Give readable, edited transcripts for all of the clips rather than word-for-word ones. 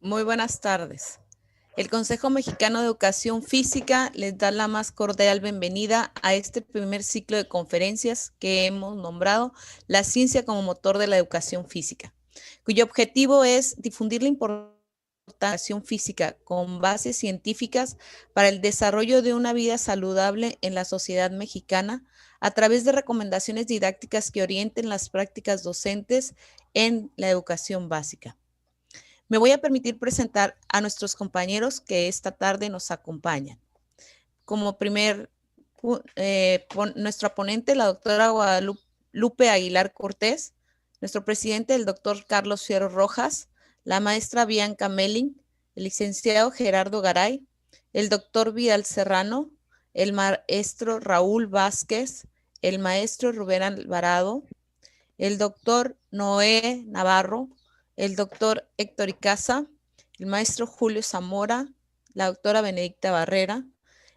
Muy buenas tardes. El Consejo Mexicano de Educación Física les da la más cordial bienvenida a este primer ciclo de conferencias que hemos nombrado La ciencia como motor de la educación física, cuyo objetivo es difundir la importancia de la educación física con bases científicas para el desarrollo de una vida saludable en la sociedad mexicana a través de recomendaciones didácticas que orienten las prácticas docentes en la educación básica. Me voy a permitir presentar a nuestros compañeros que esta tarde nos acompañan. Como nuestra ponente, la doctora Guadalupe Aguilar Cortés, nuestro presidente, el doctor Carlos Fierro Rojas, la maestra Bianca Melling, el licenciado Gerardo Garay, el doctor Vidal Serrano, el maestro Raúl Vázquez, el maestro Rubén Alvarado, el doctor Noé Navarro, el doctor Héctor Icaza, el maestro Julio Zamora, la doctora Benedicta Barrera,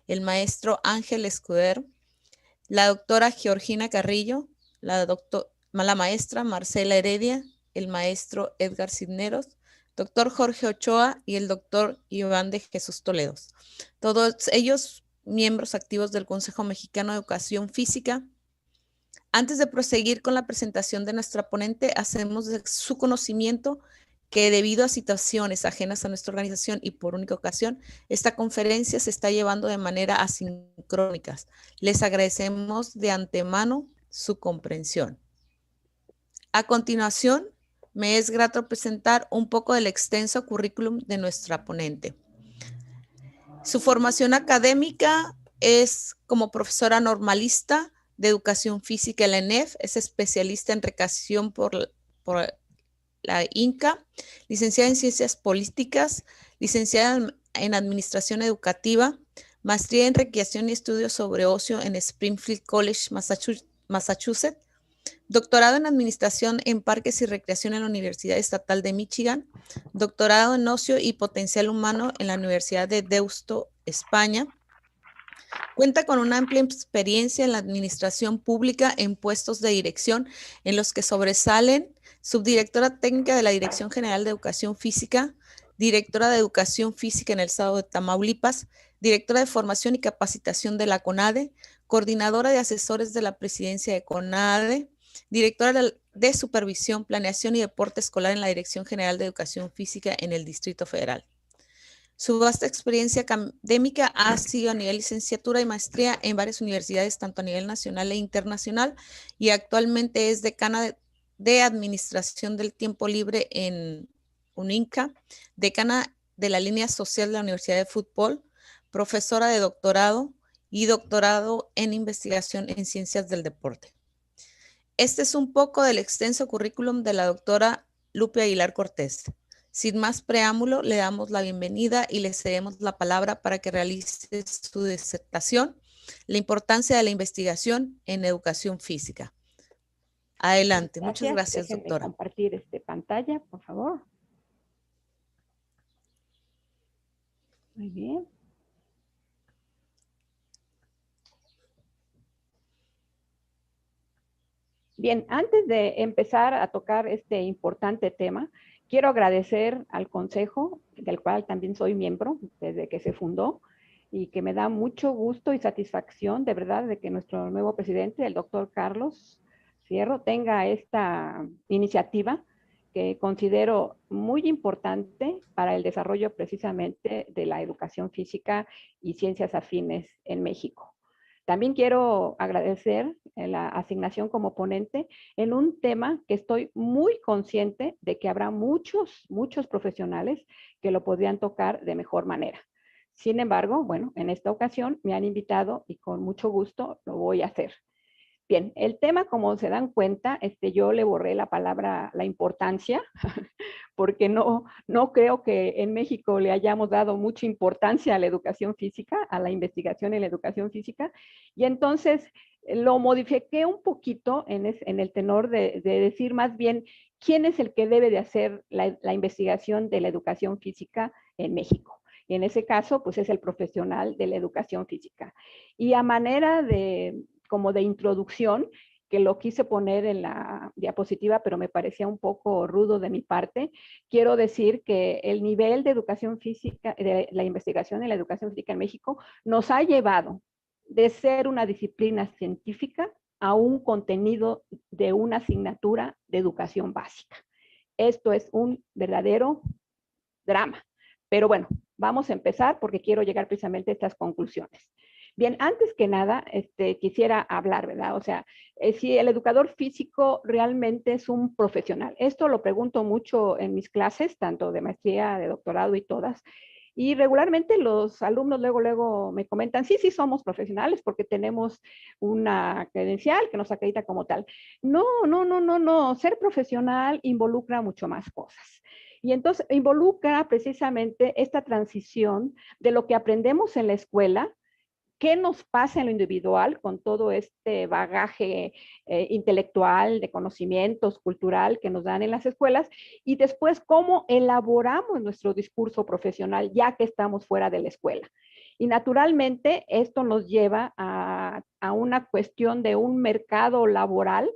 el maestro Ángel Escuder, la doctora Georgina Carrillo, la maestra Marcela Heredia, el maestro Edgar Cisneros, doctor Jorge Ochoa y el doctor Iván de Jesús Toledo. Todos ellos miembros activos del Consejo Mexicano de Educación Física. Antes de proseguir con la presentación de nuestra ponente, hacemos de su conocimiento que debido a situaciones ajenas a nuestra organización y por única ocasión, esta conferencia se está llevando de manera asincrónica. Les agradecemos de antemano su comprensión. A continuación, me es grato presentar un poco del extenso currículum de nuestra ponente. Su formación académica es como profesora normalista de Educación Física en la ENEF, es especialista en recreación por la INCA, licenciada en Ciencias Políticas, licenciada en Administración Educativa, maestría en Recreación y Estudios sobre Ocio en Springfield College, Massachusetts, doctorado en Administración en Parques y Recreación en la Universidad Estatal de Michigan, doctorado en Ocio y Potencial Humano en la Universidad de Deusto, España. Cuenta con una amplia experiencia en la administración pública en puestos de dirección en los que sobresalen subdirectora técnica de la Dirección General de Educación Física, directora de Educación Física en el estado de Tamaulipas, directora de Formación y Capacitación de la CONADE, coordinadora de asesores de la presidencia de CONADE, directora de Supervisión, Planeación y Deporte Escolar en la Dirección General de Educación Física en el Distrito Federal. Su vasta experiencia académica ha sido a nivel licenciatura y maestría en varias universidades, tanto a nivel nacional e internacional, y actualmente es decana de Administración del Tiempo Libre en UNINCA, decana de la línea social de la Universidad de Fútbol, profesora de doctorado y doctorado en investigación en ciencias del deporte. Este es un poco del extenso currículum de la doctora Lupe Aguilar Cortés. Sin más preámbulo, le damos la bienvenida y le cedemos la palabra para que realice su disertación, la importancia de la investigación en educación física. Adelante. Muchas gracias, Déjenme doctora. compartir pantalla, por favor. Muy bien. Bien, antes de empezar a tocar este importante tema, quiero agradecer al Consejo, del cual también soy miembro desde que se fundó, y que me da mucho gusto y satisfacción, de verdad, de que nuestro nuevo presidente, el doctor Carlos Fierro, tenga esta iniciativa que considero muy importante para el desarrollo precisamente de la educación física y ciencias afines en México. También quiero agradecer la asignación como ponente en un tema que estoy muy consciente de que habrá muchos profesionales que lo podrían tocar de mejor manera. Sin embargo, bueno, en esta ocasión me han invitado y con mucho gusto lo voy a hacer. Bien, el tema, como se dan cuenta, yo le borré la palabra la importancia, porque no creo que en México le hayamos dado mucha importancia a la educación física, a la investigación en la educación física, y entonces lo modifiqué un poquito en el tenor de decir más bien quién es el que debe de hacer la investigación de la educación física en México. Y en ese caso, pues es el profesional de la educación física. Y a manera como de introducción, que lo quise poner en la diapositiva, pero me parecía un poco rudo de mi parte, quiero decir que el nivel de educación física, de la investigación en la educación física en México, nos ha llevado de ser una disciplina científica a un contenido de una asignatura de educación básica. Esto es un verdadero drama. Pero bueno, vamos a empezar porque quiero llegar precisamente a estas conclusiones. Bien, antes que nada, quisiera hablar, ¿verdad? O sea, si el educador físico realmente es un profesional. Esto lo pregunto mucho en mis clases, tanto de maestría, de doctorado y todas. Y regularmente los alumnos luego me comentan, sí, somos profesionales porque tenemos una credencial que nos acredita como tal. No. Ser profesional involucra mucho más cosas. Y entonces involucra precisamente esta transición de lo que aprendemos en la escuela, qué nos pasa en lo individual con todo este bagaje intelectual, de conocimientos, cultural que nos dan en las escuelas, y después cómo elaboramos nuestro discurso profesional ya que estamos fuera de la escuela. Y naturalmente esto nos lleva a una cuestión de un mercado laboral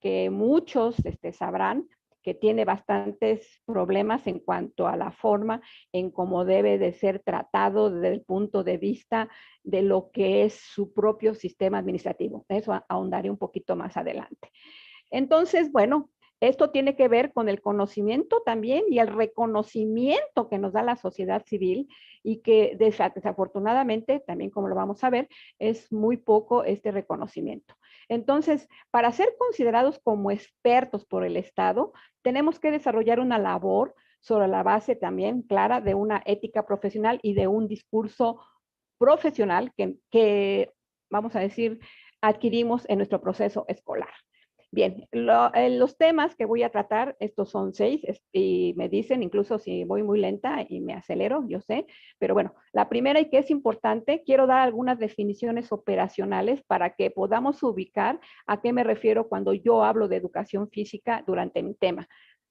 que muchos sabrán que tiene bastantes problemas en cuanto a la forma en cómo debe de ser tratado desde el punto de vista de lo que es su propio sistema administrativo. Eso ahondaré un poquito más adelante. Entonces, bueno, esto tiene que ver con el conocimiento también y el reconocimiento que nos da la sociedad civil y que desafortunadamente, también como lo vamos a ver, es muy poco este reconocimiento. Entonces, para ser considerados como expertos por el Estado, tenemos que desarrollar una labor sobre la base también clara de una ética profesional y de un discurso profesional que vamos a decir, adquirimos en nuestro proceso escolar. Bien, los temas que voy a tratar, estos son 6, y me dicen incluso si voy muy lenta y me acelero, yo sé, pero bueno, la primera y que es importante, quiero dar algunas definiciones operacionales para que podamos ubicar a qué me refiero cuando yo hablo de educación física durante mi tema.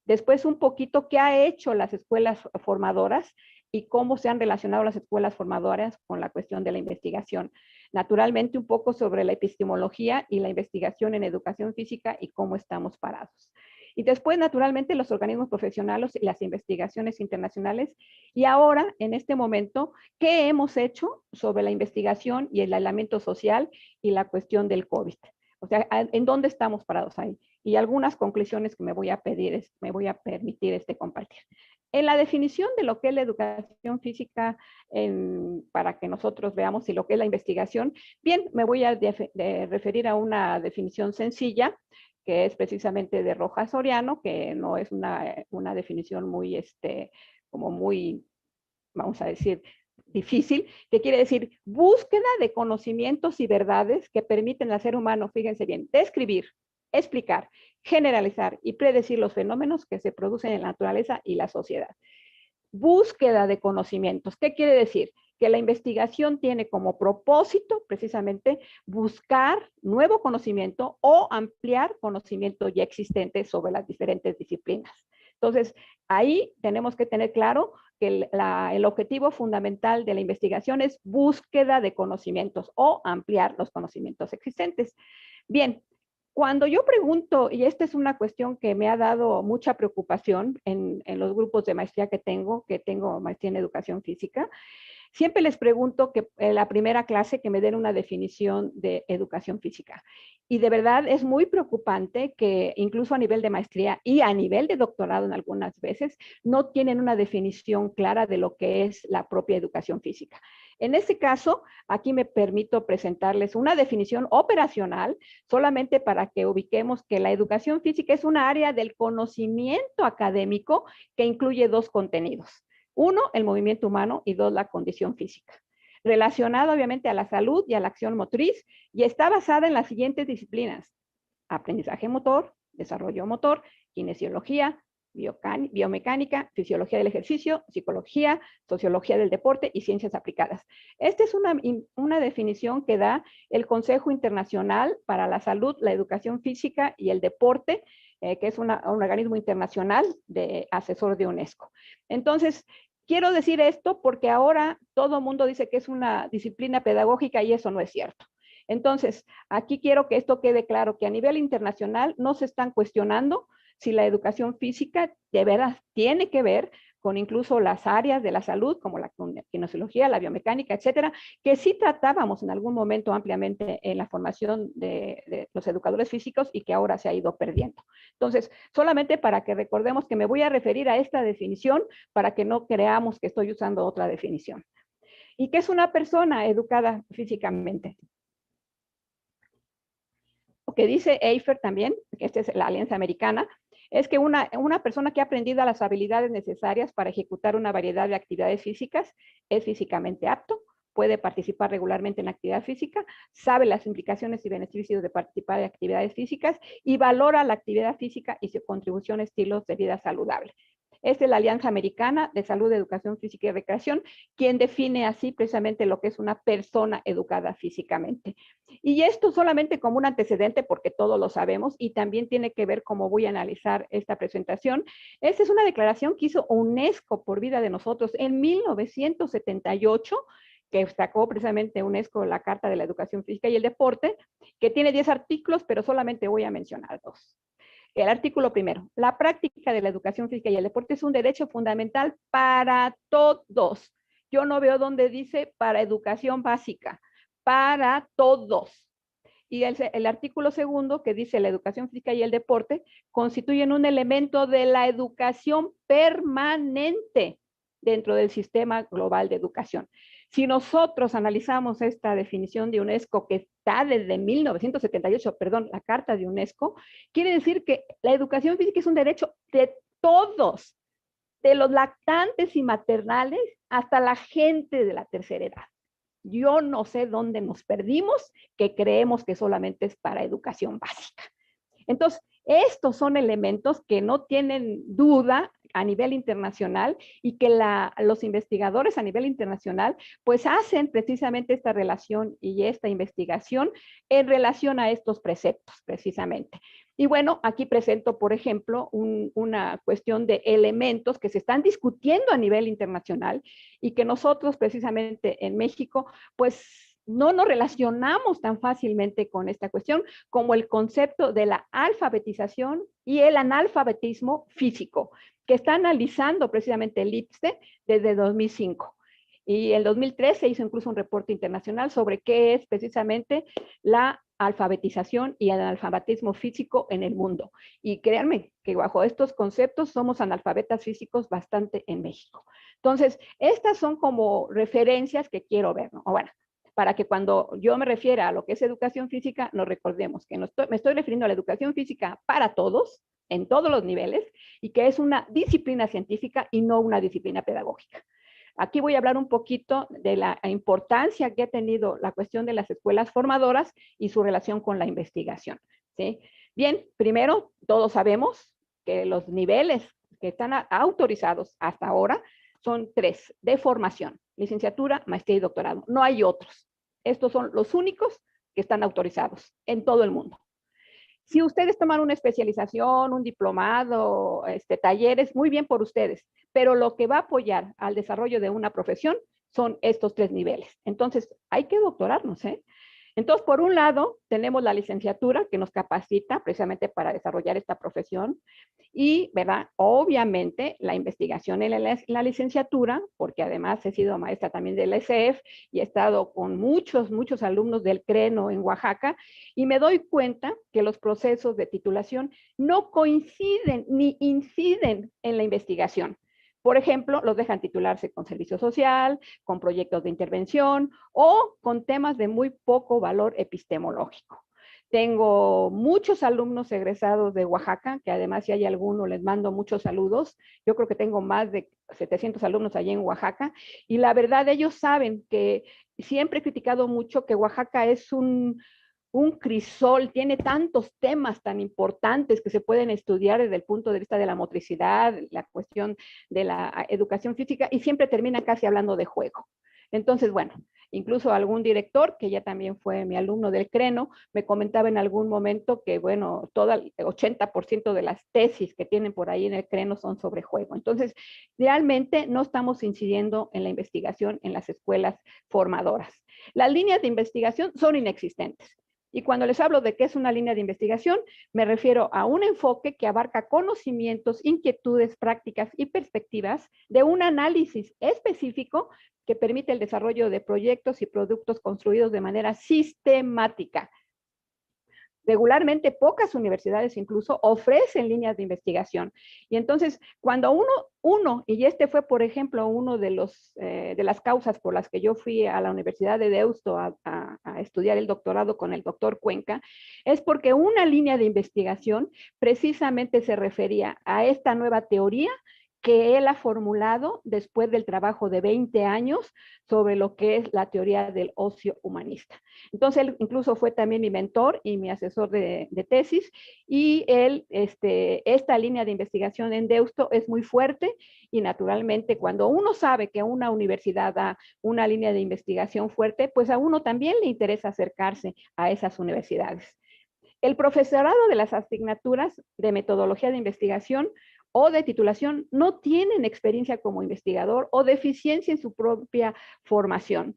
Después un poquito qué ha hecho las escuelas formadoras y cómo se han relacionado las escuelas formadoras con la cuestión de la investigación. Naturalmente, un poco sobre la epistemología y la investigación en educación física y cómo estamos parados. Y después, naturalmente, los organismos profesionales y las investigaciones internacionales. Y ahora, en este momento, ¿qué hemos hecho sobre la investigación y el aislamiento social y la cuestión del COVID? O sea, ¿en dónde estamos parados ahí? Y algunas conclusiones que me voy a permitir compartir. En la definición de lo que es la educación física, para que nosotros veamos si lo que es la investigación, bien, me voy a referir a una definición sencilla, que es precisamente de Rojas Soriano, que no es una definición muy, como muy, vamos a decir, difícil, que quiere decir búsqueda de conocimientos y verdades que permiten al ser humano, fíjense bien, describir, explicar, generalizar y predecir los fenómenos que se producen en la naturaleza y la sociedad. Búsqueda de conocimientos. ¿Qué quiere decir? Que la investigación tiene como propósito precisamente buscar nuevo conocimiento o ampliar conocimiento ya existente sobre las diferentes disciplinas. Entonces, ahí tenemos que tener claro que el objetivo fundamental de la investigación es búsqueda de conocimientos o ampliar los conocimientos existentes. Bien, cuando yo pregunto, y esta es una cuestión que me ha dado mucha preocupación en los grupos de maestría que tengo maestría en educación física, siempre les pregunto que en la primera clase que me den una definición de educación física. Y de verdad es muy preocupante que incluso a nivel de maestría y a nivel de doctorado en algunas veces no tienen una definición clara de lo que es la propia educación física. En este caso, aquí me permito presentarles una definición operacional solamente para que ubiquemos que la educación física es una área del conocimiento académico que incluye 2 contenidos. 1, el movimiento humano y 2, la condición física. Relacionado obviamente a la salud y a la acción motriz y está basada en las siguientes disciplinas: aprendizaje motor, desarrollo motor, kinesiología, biomecánica, fisiología del ejercicio, psicología, sociología del deporte y ciencias aplicadas. Esta es una definición que da el Consejo Internacional para la Salud, la Educación Física y el Deporte, que es un organismo internacional de asesor de UNESCO. Entonces, quiero decir esto porque ahora todo el mundo dice que es una disciplina pedagógica y eso no es cierto. Entonces, aquí quiero que esto quede claro, que a nivel internacional no se están cuestionando si la educación física de veras tiene que ver con incluso las áreas de la salud, como la kinesiología, la biomecánica, etcétera, que sí tratábamos en algún momento ampliamente en la formación de los educadores físicos y que ahora se ha ido perdiendo. Entonces, solamente para que recordemos que me voy a referir a esta definición para que no creamos que estoy usando otra definición. ¿Y qué es una persona educada físicamente? Lo que dice Eifer también, que esta es la Alianza Americana, es que una persona que ha aprendido las habilidades necesarias para ejecutar una variedad de actividades físicas es físicamente apto, puede participar regularmente en actividad física, sabe las implicaciones y beneficios de participar en actividades físicas y valora la actividad física y su contribución a estilos de vida saludable. Esta es la Alianza Americana de Salud, Educación Física y Recreación, quien define así precisamente lo que es una persona educada físicamente. Y esto solamente como un antecedente, porque todos lo sabemos, y también tiene que ver cómo voy a analizar esta presentación. Esta es una declaración que hizo UNESCO por vida de nosotros en 1978, que sacó precisamente UNESCO la Carta de la Educación Física y el Deporte, que tiene 10 artículos, pero solamente voy a mencionar 2. El artículo primero: la práctica de la educación física y el deporte es un derecho fundamental para todos. Yo no veo dónde dice para educación básica, para todos. Y el artículo segundo, que dice la educación física y el deporte constituyen un elemento de la educación permanente dentro del sistema global de educación. Si nosotros analizamos esta definición de UNESCO, que está desde 1978, perdón, la Carta de UNESCO, quiere decir que la educación física es un derecho de todos, de los lactantes y maternales hasta la gente de la tercera edad. Yo no sé dónde nos perdimos, que creemos que solamente es para educación básica. Entonces, estos son elementos que no tienen duda a nivel internacional y que los investigadores a nivel internacional pues hacen precisamente esta relación y esta investigación en relación a estos preceptos precisamente. Y bueno, aquí presento, por ejemplo, una cuestión de elementos que se están discutiendo a nivel internacional y que nosotros precisamente en México pues no nos relacionamos tan fácilmente con esta cuestión como el concepto de la alfabetización y el analfabetismo físico, que está analizando precisamente el IPSTE desde 2005. Y en 2003 se hizo incluso un reporte internacional sobre qué es precisamente la alfabetización y el analfabetismo físico en el mundo. Y créanme que bajo estos conceptos somos analfabetas físicos bastante en México. Entonces, estas son como referencias que quiero ver, ¿no? O bueno, para que cuando yo me refiera a lo que es educación física, nos recordemos que me estoy refiriendo a la educación física para todos, en todos los niveles, y que es una disciplina científica y no una disciplina pedagógica. Aquí voy a hablar un poquito de la importancia que ha tenido la cuestión de las escuelas formadoras y su relación con la investigación, ¿sí? Bien, primero, todos sabemos que los niveles que están autorizados hasta ahora son 3 de formación: licenciatura, maestría y doctorado. No hay otros. Estos son los únicos que están autorizados en todo el mundo. Si ustedes toman una especialización, un diplomado, talleres, muy bien por ustedes, pero lo que va a apoyar al desarrollo de una profesión son estos 3 niveles. Entonces, hay que doctorarnos, ¿eh? Entonces, por un lado, tenemos la licenciatura que nos capacita precisamente para desarrollar esta profesión y, ¿verdad? Obviamente, la investigación en la licenciatura, porque además he sido maestra también del ECEF y he estado con muchos alumnos del CRENO en Oaxaca y me doy cuenta que los procesos de titulación no coinciden ni inciden en la investigación. Por ejemplo, los dejan titularse con servicio social, con proyectos de intervención o con temas de muy poco valor epistemológico. Tengo muchos alumnos egresados de Oaxaca, que además si hay alguno les mando muchos saludos. Yo creo que tengo más de 700 alumnos allí en Oaxaca y la verdad ellos saben que siempre he criticado mucho que Oaxaca es un crisol, tiene tantos temas tan importantes que se pueden estudiar desde el punto de vista de la motricidad, la cuestión de la educación física, y siempre terminan casi hablando de juego. Entonces, bueno, incluso algún director, que ya también fue mi alumno del CRENO, me comentaba en algún momento que, bueno, todo el 80% de las tesis que tienen por ahí en el CRENO son sobre juego. Entonces, realmente no estamos incidiendo en la investigación en las escuelas formadoras. Las líneas de investigación son inexistentes. Y cuando les hablo de qué es una línea de investigación, me refiero a un enfoque que abarca conocimientos, inquietudes, prácticas y perspectivas de un análisis específico que permite el desarrollo de proyectos y productos construidos de manera sistemática. Regularmente pocas universidades incluso ofrecen líneas de investigación. Y entonces, cuando uno y este fue, por ejemplo, uno de las causas por las que yo fui a la Universidad de Deusto a estudiar el doctorado con el doctor Cuenca, es porque una línea de investigación precisamente se refería a esta nueva teoría que él ha formulado después del trabajo de 20 años sobre lo que es la teoría del ocio humanista. Entonces, él incluso fue también mi mentor y mi asesor de tesis, y él, esta línea de investigación en Deusto es muy fuerte, y naturalmente cuando uno sabe que una universidad da una línea de investigación fuerte, pues a uno también le interesa acercarse a esas universidades. El profesorado de las asignaturas de metodología de investigación o de titulación no tienen experiencia como investigador o deficiencia en su propia formación,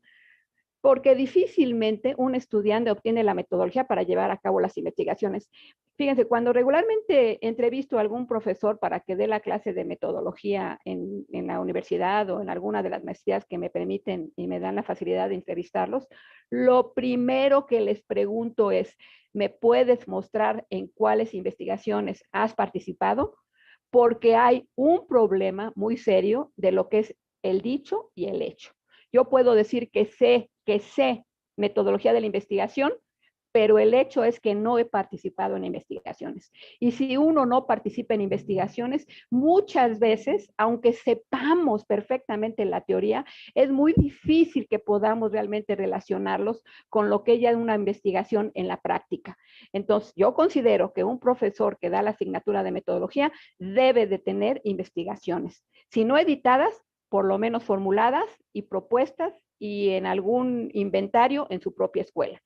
porque difícilmente un estudiante obtiene la metodología para llevar a cabo las investigaciones. Fíjense, cuando regularmente entrevisto a algún profesor para que dé la clase de metodología en la universidad o en alguna de las maestrías que me permiten y me dan la facilidad de entrevistarlos, lo primero que les pregunto es, ¿me puedes mostrar en cuáles investigaciones has participado? Porque hay un problema muy serio de lo que es el dicho y el hecho. Yo puedo decir que sé metodología de la investigación, pero el hecho es que no he participado en investigaciones. Y si uno no participa en investigaciones, muchas veces, aunque sepamos perfectamente la teoría, es muy difícil que podamos realmente relacionarlos con lo que ya es una investigación en la práctica. Entonces, yo considero que un profesor que da la asignatura de metodología debe de tener investigaciones, si no editadas, por lo menos formuladas y propuestas y en algún inventario en su propia escuela.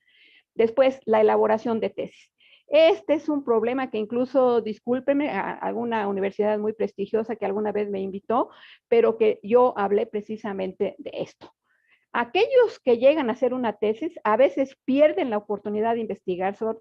Después, la elaboración de tesis. Este es un problema que incluso, discúlpeme, a alguna universidad muy prestigiosa que alguna vez me invitó, pero que yo hablé precisamente de esto. Aquellos que llegan a hacer una tesis a veces pierden la oportunidad de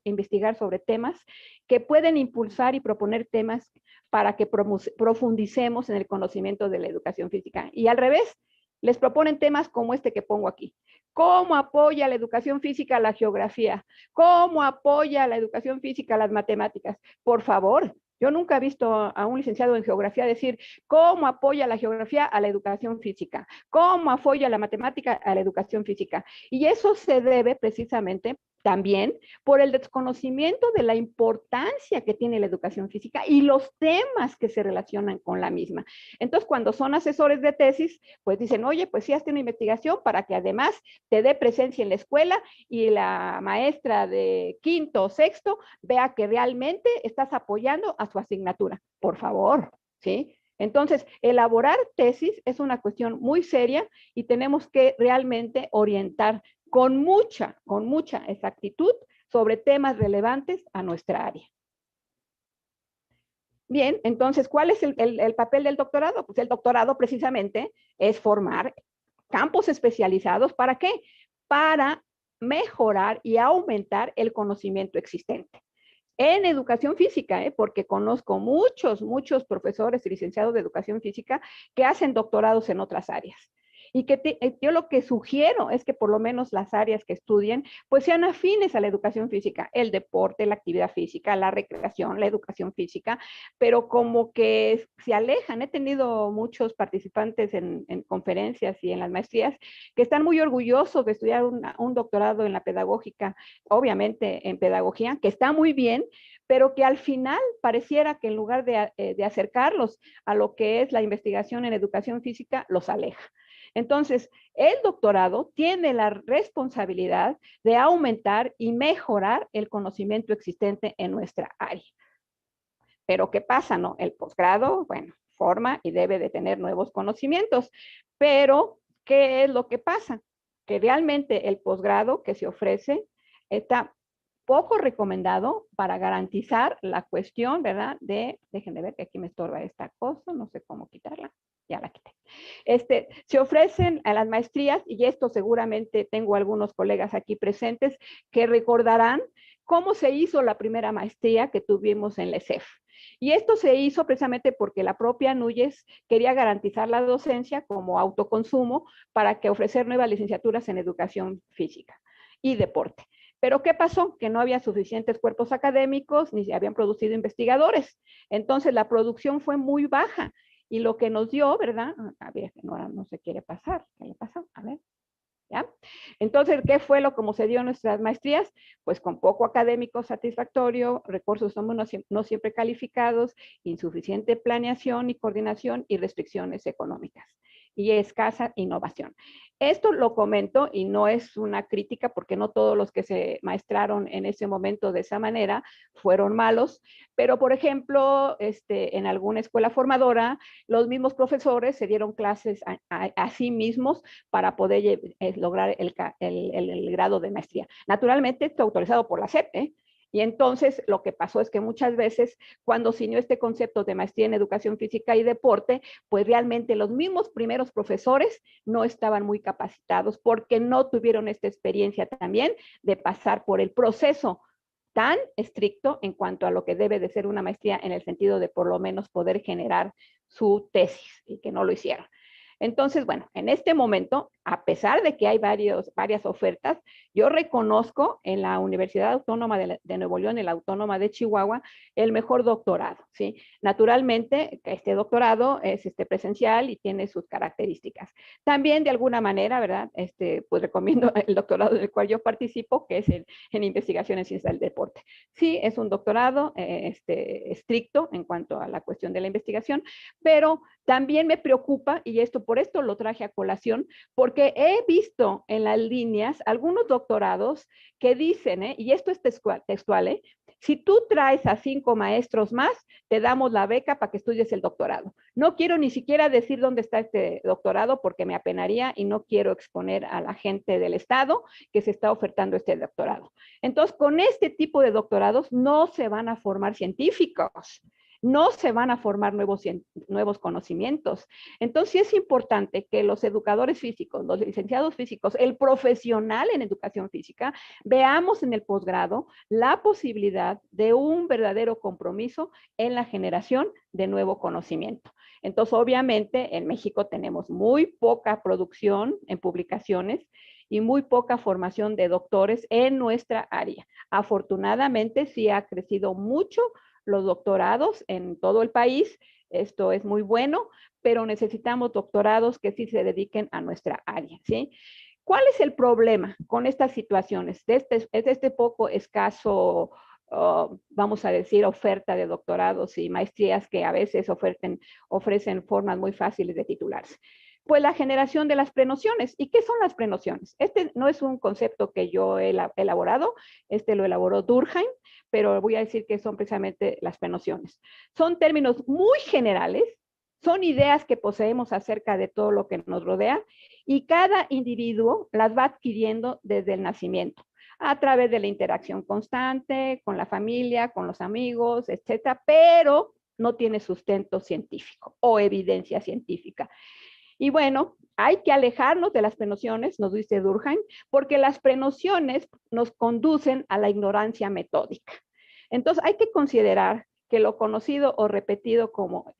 investigar sobre temas que pueden impulsar y proponer temas para que profundicemos en el conocimiento de la educación física. Y al revés, les proponen temas como este que pongo aquí. ¿Cómo apoya la educación física a la geografía? ¿Cómo apoya la educación física a las matemáticas? Por favor, yo nunca he visto a un licenciado en geografía decir cómo apoya la geografía a la educación física, cómo apoya la matemática a la educación física. Y eso se debe precisamente también por el desconocimiento de la importancia que tiene la educación física y los temas que se relacionan con la misma. Entonces, cuando son asesores de tesis, pues dicen, oye, pues sí, hazte una investigación para que además te dé presencia en la escuela y la maestra de quinto o sexto vea que realmente estás apoyando a su asignatura. Por favor, ¿sí? Entonces, elaborar tesis es una cuestión muy seria y tenemos que realmente orientar con mucha exactitud sobre temas relevantes a nuestra área. Bien, entonces, ¿cuál es el papel del doctorado? Pues el doctorado precisamente es formar campos especializados. ¿Para qué? Para mejorar y aumentar el conocimiento existente. En educación física, porque conozco muchos profesores y licenciados de educación física que hacen doctorados en otras áreas. Y que yo lo que sugiero es que por lo menos las áreas que estudien pues sean afines a la educación física, el deporte, la actividad física, la recreación, la educación física, pero como que se alejan. He tenido muchos participantes en conferencias y en las maestrías que están muy orgullosos de estudiar un doctorado en la pedagógica, obviamente en pedagogía, que está muy bien, pero que al final pareciera que en lugar de acercarlos a lo que es la investigación en educación física, los aleja. Entonces, el doctorado tiene la responsabilidad de aumentar y mejorar el conocimiento existente en nuestra área. Pero ¿qué pasa, no? El posgrado, bueno, forma y debe de tener nuevos conocimientos, pero ¿qué es lo que pasa? Que realmente el posgrado que se ofrece está poco recomendado para garantizar la cuestión, ¿verdad? Déjenme ver que aquí me estorba esta cosa, no sé cómo quitarla, ya la quité. Se ofrecen a las maestrías, y esto seguramente tengo algunos colegas aquí presentes que recordarán cómo se hizo la primera maestría que tuvimos en la ESEF. Y esto se hizo precisamente porque la propia Núñez quería garantizar la docencia como autoconsumo para que ofrecer nuevas licenciaturas en educación física y deporte. Pero ¿qué pasó? Que no había suficientes cuerpos académicos ni se habían producido investigadores. Entonces la producción fue muy baja y lo que nos dio, ¿verdad? A ver, no se quiere pasar. ¿Qué le pasó? A ver. ¿Ya? Entonces, ¿qué fue lo como se dio en nuestras maestrías? Pues con poco académico satisfactorio, recursos no siempre calificados, insuficiente planeación y coordinación y restricciones económicas y escasa innovación. Esto lo comento y no es una crítica porque no todos los que se maestraron en ese momento de esa manera fueron malos, pero por ejemplo, en alguna escuela formadora, los mismos profesores se dieron clases a sí mismos para poder lograr el grado de maestría. Naturalmente, esto autorizado por la SEP, Y entonces lo que pasó es que muchas veces cuando se inició este concepto de maestría en educación física y deporte, pues realmente los mismos primeros profesores no estaban muy capacitados porque no tuvieron esta experiencia también de pasar por el proceso tan estricto en cuanto a lo que debe de ser una maestría en el sentido de por lo menos poder generar su tesis y que no lo hicieron. Entonces, bueno, en este momento, a pesar de que hay varias ofertas, yo reconozco en la Universidad Autónoma de Nuevo León, en la Autónoma de Chihuahua, el mejor doctorado, ¿sí? Naturalmente, este doctorado es presencial y tiene sus características. También, de alguna manera, ¿verdad? Pues recomiendo el doctorado del cual yo participo, que es en investigación en ciencia del deporte. Sí, es un doctorado estricto en cuanto a la cuestión de la investigación, pero también me preocupa, y por esto lo traje a colación, porque he visto en las líneas algunos doctorados que dicen, y esto es textual, si tú traes a 5 maestros más, te damos la beca para que estudies el doctorado. No quiero ni siquiera decir dónde está este doctorado porque me apenaría y no quiero exponer a la gente del Estado que se está ofertando este doctorado. Entonces, con este tipo de doctorados no se van a formar científicos, no se van a formar nuevos conocimientos. Entonces, sí es importante que los educadores físicos, los licenciados físicos, el profesional en educación física, veamos en el posgrado la posibilidad de un verdadero compromiso en la generación de nuevo conocimiento. Entonces, obviamente, en México tenemos muy poca producción en publicaciones y muy poca formación de doctores en nuestra área. Afortunadamente, sí ha crecido mucho los doctorados en todo el país. Esto es muy bueno, pero necesitamos doctorados que sí se dediquen a nuestra área, ¿sí? ¿Cuál es el problema con estas situaciones? Es este poco escaso, vamos a decir, oferta de doctorados y maestrías que a veces ofrecen formas muy fáciles de titularse. Pues la generación de las prenociones. ¿Y qué son las prenociones? Este no es un concepto que yo he elaborado, lo elaboró Durkheim, pero voy a decir que son precisamente las prenociones. Son términos muy generales, son ideas que poseemos acerca de todo lo que nos rodea y cada individuo las va adquiriendo desde el nacimiento, a través de la interacción constante con la familia, con los amigos, etcétera, pero no tiene sustento científico o evidencia científica. Y bueno, hay que alejarnos de las prenociones, nos dice Durkheim, porque las prenociones nos conducen a la ignorancia metódica. Entonces, hay que considerar que lo conocido o repetido como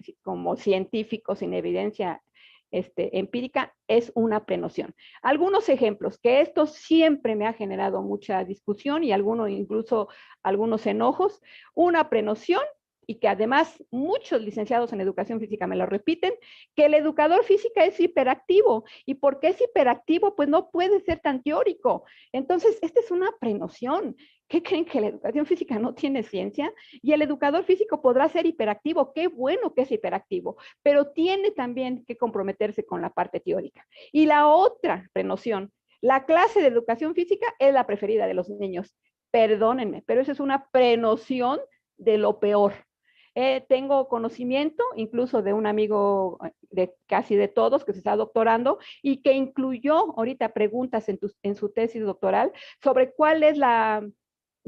científico sin evidencia empírica es una prenoción. Algunos ejemplos, que esto siempre me ha generado mucha discusión y incluso algunos enojos. Una prenoción, y que además muchos licenciados en educación física me lo repiten, que el educador física es hiperactivo. ¿Y por qué es hiperactivo? Pues no puede ser tan teórico. Entonces, esta es una prenoción. ¿Qué creen? ¿Que la educación física no tiene ciencia? Y el educador físico podrá ser hiperactivo. Qué bueno que es hiperactivo, pero tiene también que comprometerse con la parte teórica. Y la otra prenoción, la clase de educación física es la preferida de los niños. Perdónenme, pero esa es una prenoción de lo peor. Tengo conocimiento incluso de un amigo de casi de todos que se está doctorando y que incluyó ahorita preguntas en su tesis doctoral sobre cuál es la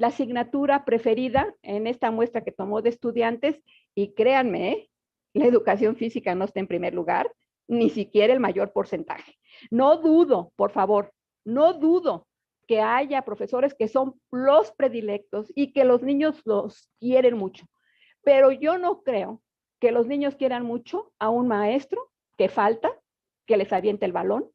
asignatura preferida en esta muestra que tomó de estudiantes, y créanme, la educación física no está en primer lugar, ni siquiera el mayor porcentaje. No dudo, por favor, no dudo que haya profesores que son los predilectos y que los niños los quieren mucho. Pero yo no creo que los niños quieran mucho a un maestro que falta, que les avienta el balón,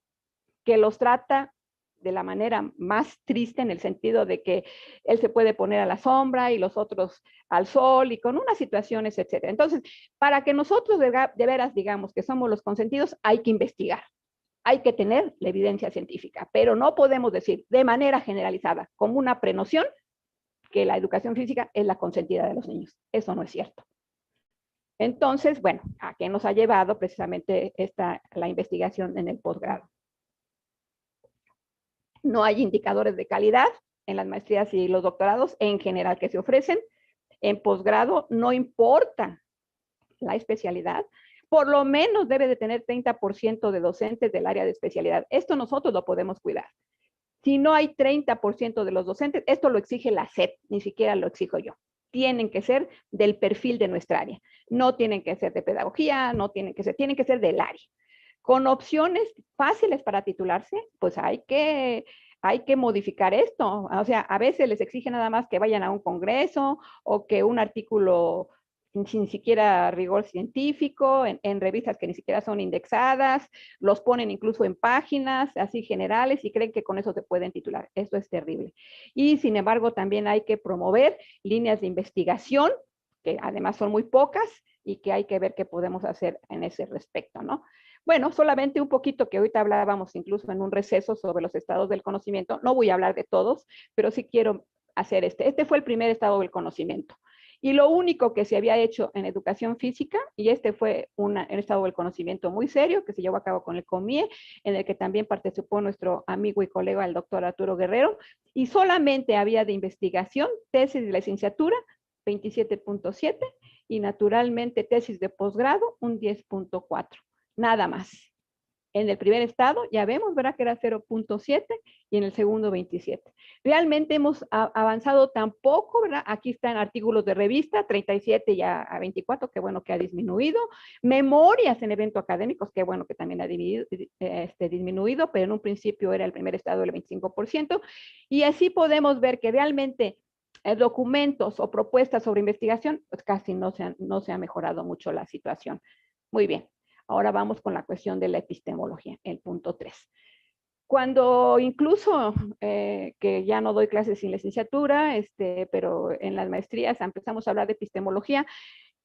que los trata de la manera más triste en el sentido de que él se puede poner a la sombra y los otros al sol y con unas situaciones, etcétera. Entonces, para que nosotros de veras digamos que somos los consentidos, hay que investigar. Hay que tener la evidencia científica, pero no podemos decir de manera generalizada, como una prenoción, que la educación física es la consentida de los niños. Eso no es cierto. Entonces, bueno, ¿a qué nos ha llevado precisamente la investigación en el posgrado? No hay indicadores de calidad en las maestrías y los doctorados en general que se ofrecen. En posgrado no importa la especialidad, por lo menos debe de tener 30% de docentes del área de especialidad. Esto nosotros lo podemos cuidar. Si no hay 30% de los docentes, esto lo exige la SEP, ni siquiera lo exijo yo. Tienen que ser del perfil de nuestra área. No tienen que ser de pedagogía, tienen que ser del área. Con opciones fáciles para titularse, pues hay que modificar esto. O sea, a veces les exige nada más que vayan a un congreso o que un artículo sin siquiera rigor científico, en revistas que ni siquiera son indexadas, los ponen incluso en páginas así generales y creen que con eso se pueden titular. Eso es terrible. Y sin embargo, también hay que promover líneas de investigación, que además son muy pocas y que hay que ver qué podemos hacer en ese respecto, ¿no? Bueno, solamente un poquito que ahorita hablábamos incluso en un receso sobre los estados del conocimiento. No voy a hablar de todos, pero sí quiero hacer este. Este fue el primer estado del conocimiento. Y lo único que se había hecho en educación física, y este fue un estado del conocimiento muy serio que se llevó a cabo con el COMIE, en el que también participó nuestro amigo y colega, el doctor Arturo Guerrero, y solamente había de investigación tesis de licenciatura, 27.7, y naturalmente tesis de posgrado, un 10.4. Nada más. En el primer estado ya vemos, ¿verdad? Que era 0.7 y en el segundo 27. Realmente hemos avanzado tan poco, ¿verdad? Aquí están artículos de revista, 37 ya a 24, qué bueno que ha disminuido. Memorias en eventos académicos, qué bueno que también ha disminuido, pero en un principio era el primer estado del 25%. Y así podemos ver que realmente documentos o propuestas sobre investigación, pues casi no se ha mejorado mucho la situación. Muy bien. Ahora vamos con la cuestión de la epistemología, el punto 3. Cuando incluso, que ya no doy clases sin licenciatura, pero en las maestrías empezamos a hablar de epistemología,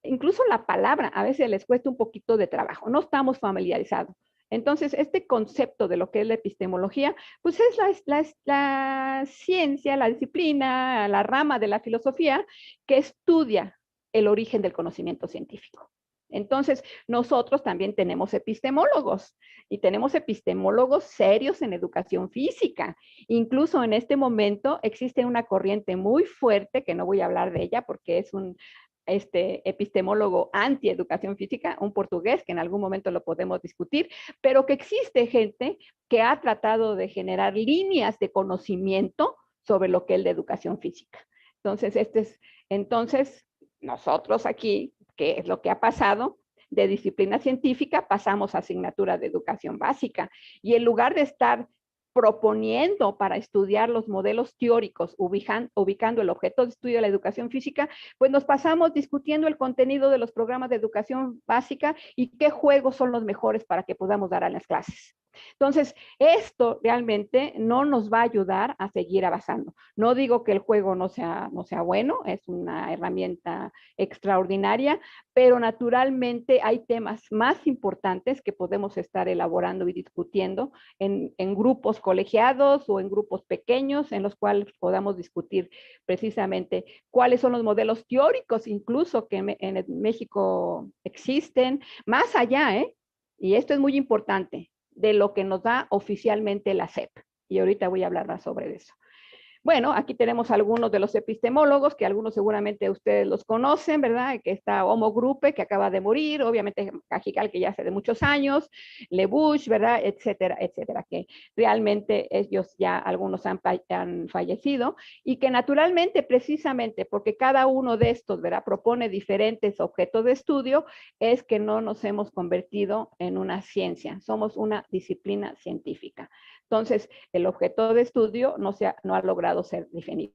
incluso la palabra a veces les cuesta un poquito de trabajo, no estamos familiarizados. Entonces, este concepto de lo que es la epistemología, pues es la ciencia, la disciplina, la rama de la filosofía que estudia el origen del conocimiento científico. Entonces, nosotros también tenemos epistemólogos y tenemos epistemólogos serios en educación física. Incluso en este momento existe una corriente muy fuerte, que no voy a hablar de ella porque es un epistemólogo anti-educación física, un portugués, que en algún momento lo podemos discutir, pero que existe gente que ha tratado de generar líneas de conocimiento sobre lo que es la educación física. Entonces, nosotros aquí, ¿qué es lo que ha pasado? De disciplina científica pasamos a asignatura de educación básica y en lugar de estar proponiendo para estudiar los modelos teóricos, ubicando el objeto de estudio de la educación física, pues nos pasamos discutiendo el contenido de los programas de educación básica y qué juegos son los mejores para que podamos dar en las clases. Entonces, esto realmente no nos va a ayudar a seguir avanzando. No digo que el juego no sea bueno, es una herramienta extraordinaria, pero naturalmente hay temas más importantes que podemos estar elaborando y discutiendo en grupos colegiados o en grupos pequeños en los cuales podamos discutir precisamente cuáles son los modelos teóricos incluso que en México existen, más allá, y esto es muy importante, de lo que nos da oficialmente la SEP. Y ahorita voy a hablar más sobre eso. Bueno, aquí tenemos algunos de los epistemólogos, que algunos seguramente ustedes los conocen, ¿verdad? Que está Homo Gruppe, que acaba de morir, obviamente Cajigal, que ya hace de muchos años, Le Bush, ¿verdad? Etcétera, etcétera, que realmente ellos ya algunos han fallecido y que naturalmente, precisamente porque cada uno de estos, ¿verdad? Propone diferentes objetos de estudio, es que no nos hemos convertido en una ciencia, somos una disciplina científica. Entonces, el objeto de estudio no ha logrado ser definido.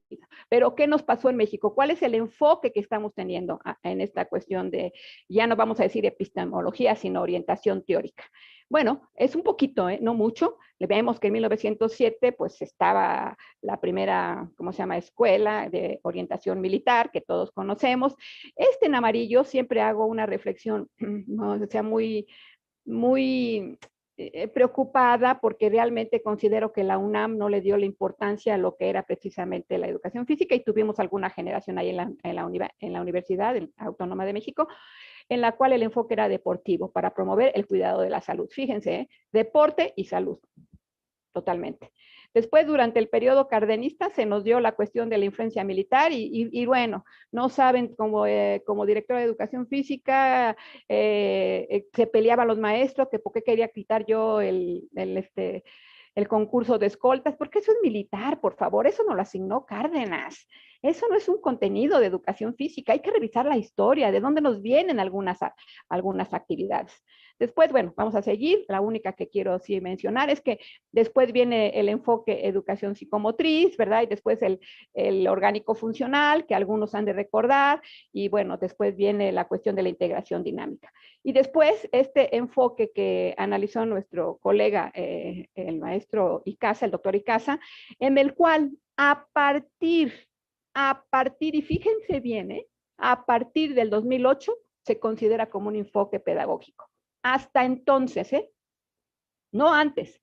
Pero, ¿qué nos pasó en México? ¿Cuál es el enfoque que estamos teniendo en esta cuestión de, ya no vamos a decir epistemología, sino orientación teórica? Bueno, es un poquito, no mucho. Vemos que en 1907, pues, estaba la primera, ¿cómo se llama?, escuela de orientación militar, que todos conocemos. En amarillo siempre hago una reflexión, no, o sea, muy preocupada porque realmente considero que la UNAM no le dio la importancia a lo que era precisamente la educación física y tuvimos alguna generación ahí en la Universidad Autónoma de México, en la cual el enfoque era deportivo para promover el cuidado de la salud. Fíjense, deporte y salud, totalmente. Después, durante el periodo cardenista, se nos dio la cuestión de la influencia militar y bueno, no saben, como directora de educación física, se peleaban los maestros, que por qué quería quitar yo el concurso de escoltas, porque eso es militar, por favor, eso no lo asignó Cárdenas. Eso no es un contenido de educación física, hay que revisar la historia, de dónde nos vienen algunas actividades. Después, bueno, vamos a seguir. La única que quiero sí mencionar es que después viene el enfoque educación psicomotriz, ¿verdad? Y después el orgánico funcional, que algunos han de recordar, y bueno, después viene la cuestión de la integración dinámica. Y después este enfoque que analizó nuestro colega, el maestro Icaza, el doctor Icaza, en el cual a partir, y fíjense bien, a partir del 2008 se considera como un enfoque pedagógico. Hasta entonces, no antes.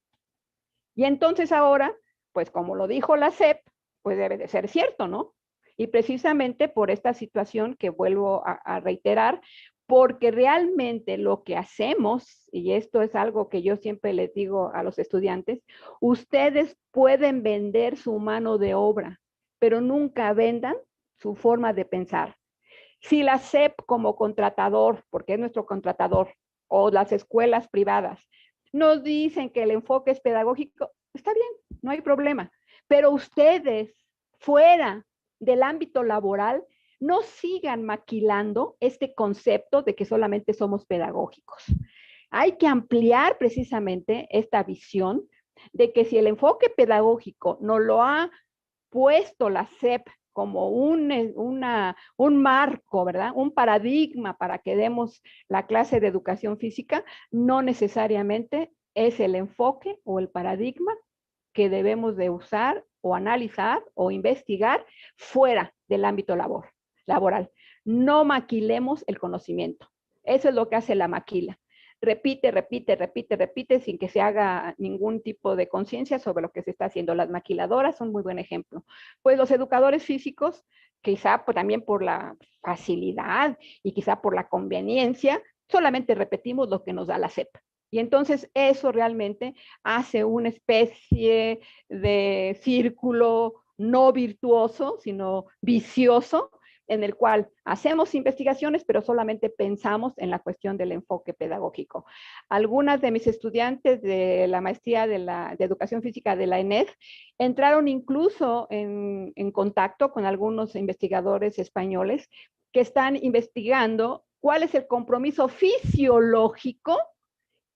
Y entonces ahora, pues como lo dijo la SEP, pues debe de ser cierto, ¿no? Y precisamente por esta situación que vuelvo a reiterar, porque realmente lo que hacemos, y esto es algo que yo siempre les digo a los estudiantes, ustedes pueden vender su mano de obra, pero nunca vendan su forma de pensar. Si la SEP como contratador, porque es nuestro contratador, o las escuelas privadas, nos dicen que el enfoque es pedagógico, está bien, no hay problema. Pero ustedes, fuera del ámbito laboral, no sigan maquilando este concepto de que solamente somos pedagógicos. Hay que ampliar precisamente esta visión de que si el enfoque pedagógico no lo ha puesto la SEP como un marco, ¿verdad? Un paradigma para que demos la clase de educación física, no necesariamente es el enfoque o el paradigma que debemos de usar o analizar o investigar fuera del ámbito laboral. No maquilemos el conocimiento. Eso es lo que hace la maquila. Repite, repite, repite, repite sin que se haga ningún tipo de conciencia sobre lo que se está haciendo. Las maquiladoras son muy buen ejemplo. Pues los educadores físicos, quizá también por la facilidad y quizá por la conveniencia, solamente repetimos lo que nos da la SEP. Y entonces eso realmente hace una especie de círculo no virtuoso, sino vicioso, en el cual hacemos investigaciones, pero solamente pensamos en la cuestión del enfoque pedagógico. Algunas de mis estudiantes de la maestría de educación física de la ENED entraron incluso en contacto con algunos investigadores españoles que están investigando cuál es el compromiso fisiológico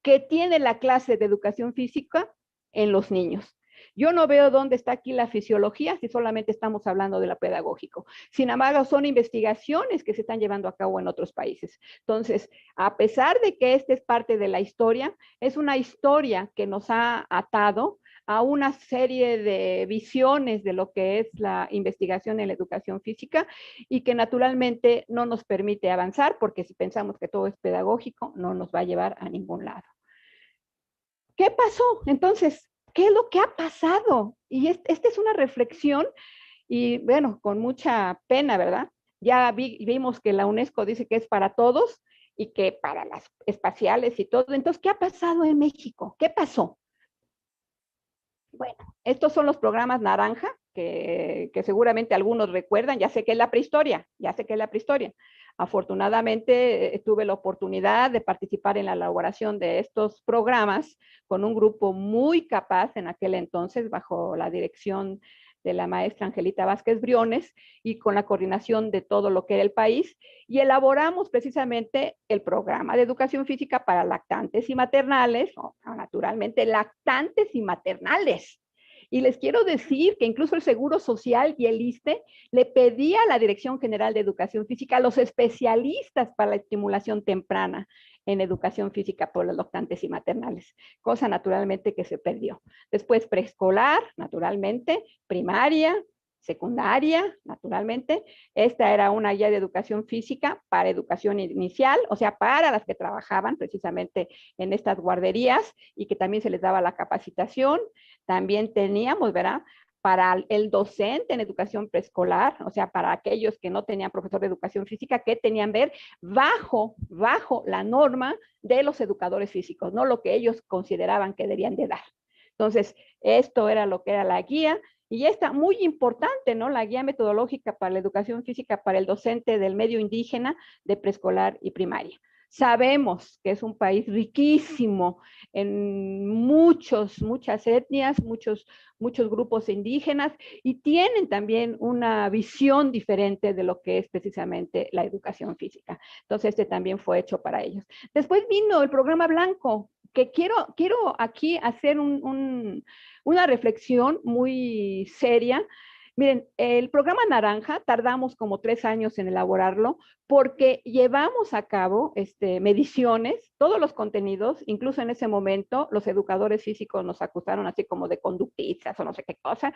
que tiene la clase de educación física en los niños. Yo no veo dónde está aquí la fisiología si solamente estamos hablando de la pedagógico. Sin embargo, son investigaciones que se están llevando a cabo en otros países. Entonces, a pesar de que esta es parte de la historia, es una historia que nos ha atado a una serie de visiones de lo que es la investigación en la educación física y que naturalmente no nos permite avanzar porque si pensamos que todo es pedagógico, no nos va a llevar a ningún lado. ¿Qué pasó? Entonces, ¿qué es lo que ha pasado? Y esta es una reflexión y bueno, con mucha pena, ¿verdad? Ya vimos que la UNESCO dice que es para todos y que para las espaciales y todo. Entonces, ¿qué ha pasado en México? ¿Qué pasó? Bueno, estos son los programas naranja, que seguramente algunos recuerdan, ya sé que es la prehistoria, Afortunadamente tuve la oportunidad de participar en la elaboración de estos programas con un grupo muy capaz en aquel entonces, bajo la dirección de la maestra Angelita Vázquez Briones y con la coordinación de todo lo que era el país, y elaboramos precisamente el programa de educación física para lactantes y maternales, naturalmente lactantes y maternales. Y les quiero decir que incluso el Seguro Social y el ISSSTE le pedía a la Dirección General de Educación Física a los especialistas para la estimulación temprana en educación física por los lactantes y maternales, cosa naturalmente que se perdió. Después preescolar, naturalmente, primaria, secundaria, naturalmente. Esta era una guía de educación física para educación inicial, o sea, para las que trabajaban precisamente en estas guarderías y que también se les daba la capacitación. También teníamos, ¿verdad? Para el docente en educación preescolar, o sea, para aquellos que no tenían profesor de educación física, que tenían ver bajo la norma de los educadores físicos, no lo que ellos consideraban que debían de dar. Entonces, esto era lo que era la guía. Y esta muy importante, ¿no? La guía metodológica para la educación física para el docente del medio indígena de preescolar y primaria. Sabemos que es un país riquísimo en muchas etnias, muchos grupos indígenas y tienen también una visión diferente de lo que es precisamente la educación física. Entonces, este también fue hecho para ellos. Después vino el programa Blanco, que quiero aquí hacer una reflexión muy seria. Miren, el programa Naranja tardamos como 3 años en elaborarlo porque llevamos a cabo mediciones, todos los contenidos, incluso en ese momento los educadores físicos nos acusaron así como de conductistas o no sé qué cosa,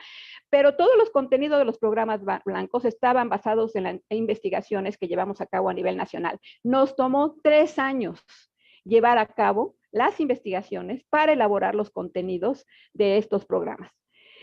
pero todos los contenidos de los programas blancos estaban basados en las investigaciones que llevamos a cabo a nivel nacional. Nos tomó 3 años llevar a cabo las investigaciones para elaborar los contenidos de estos programas.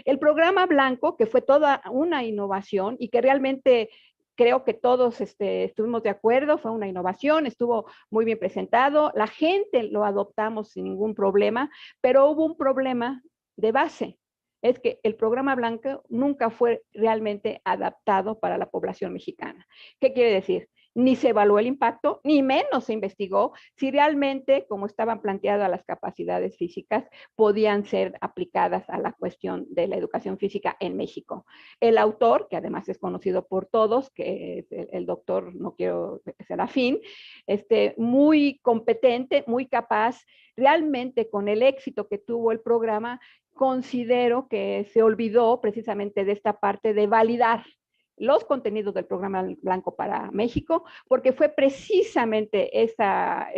El programa blanco, que fue toda una innovación y que realmente creo que todos estuvimos de acuerdo, fue una innovación, estuvo muy bien presentado, la gente lo adoptamos sin ningún problema, pero hubo un problema de base, es que el programa blanco nunca fue realmente adaptado para la población mexicana. ¿Qué quiere decir? Ni se evaluó el impacto, ni menos se investigó si realmente, como estaban planteadas las capacidades físicas, podían ser aplicadas a la cuestión de la educación física en México. El autor, que además es conocido por todos, que es el doctor, no quiero Serafín, muy competente, muy capaz, realmente con el éxito que tuvo el programa, considero que se olvidó precisamente de esta parte de validar los contenidos del programa Blanco para México, porque fue precisamente esa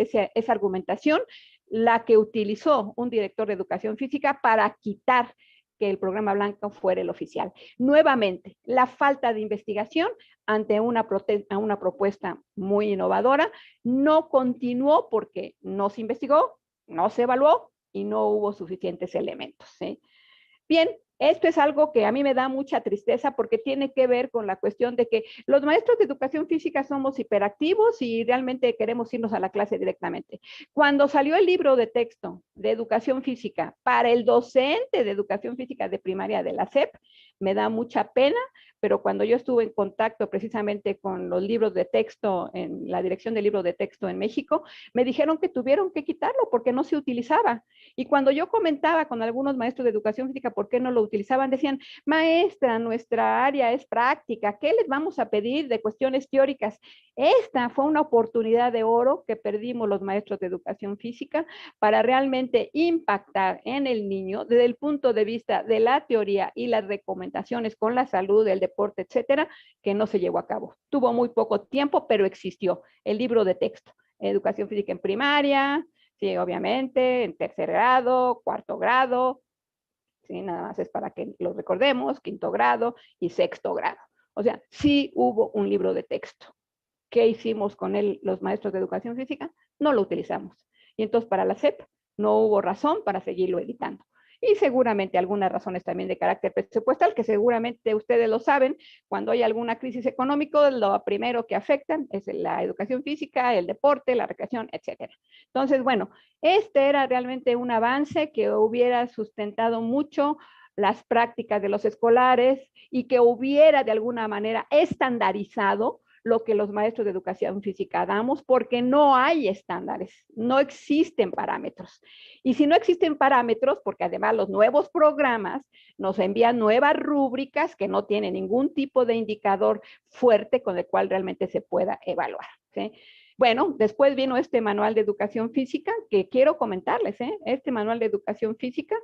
argumentación la que utilizó un director de educación física para quitar que el programa Blanco fuera el oficial. Nuevamente, la falta de investigación ante una propuesta muy innovadora no continuó porque no se investigó, no se evaluó y no hubo suficientes elementos, ¿sí? Bien, esto es algo que a mí me da mucha tristeza porque tiene que ver con la cuestión de que los maestros de educación física somos hiperactivos y realmente queremos irnos a la clase directamente. Cuando salió el libro de texto de educación física para el docente de educación física de primaria de la SEP, me da mucha pena, pero cuando yo estuve en contacto precisamente con los libros de texto en la dirección de libros de texto en México, me dijeron que tuvieron que quitarlo porque no se utilizaba. Y cuando yo comentaba con algunos maestros de educación física por qué no lo utilizaban, decían, maestra, nuestra área es práctica, ¿qué les vamos a pedir de cuestiones teóricas? Esta fue una oportunidad de oro que perdimos los maestros de educación física para realmente impactar en el niño desde el punto de vista de la teoría y las recomendaciones con la salud, el deporte, etcétera, que no se llevó a cabo. Tuvo muy poco tiempo, pero existió el libro de texto, educación física en primaria, sí, obviamente, en tercer grado, cuarto grado, sí, nada más es para que lo recordemos, quinto grado y sexto grado. O sea, sí hubo un libro de texto. ¿Qué hicimos con él los maestros de educación física? No lo utilizamos. Y entonces para la SEP no hubo razón para seguirlo editando. Y seguramente algunas razones también de carácter presupuestal, que seguramente ustedes lo saben, cuando hay alguna crisis económica, lo primero que afectan es la educación física, el deporte, la recreación, etcétera. Entonces, bueno, este era realmente un avance que hubiera sustentado mucho las prácticas de los escolares y que hubiera de alguna manera estandarizado lo que los maestros de educación física damos, porque no hay estándares, no existen parámetros. Y si no existen parámetros, porque además los nuevos programas nos envían nuevas rúbricas que no tienen ningún tipo de indicador fuerte con el cual realmente se pueda evaluar, ¿sí? Bueno, después vino este manual de educación física que quiero comentarles, este manual de educación física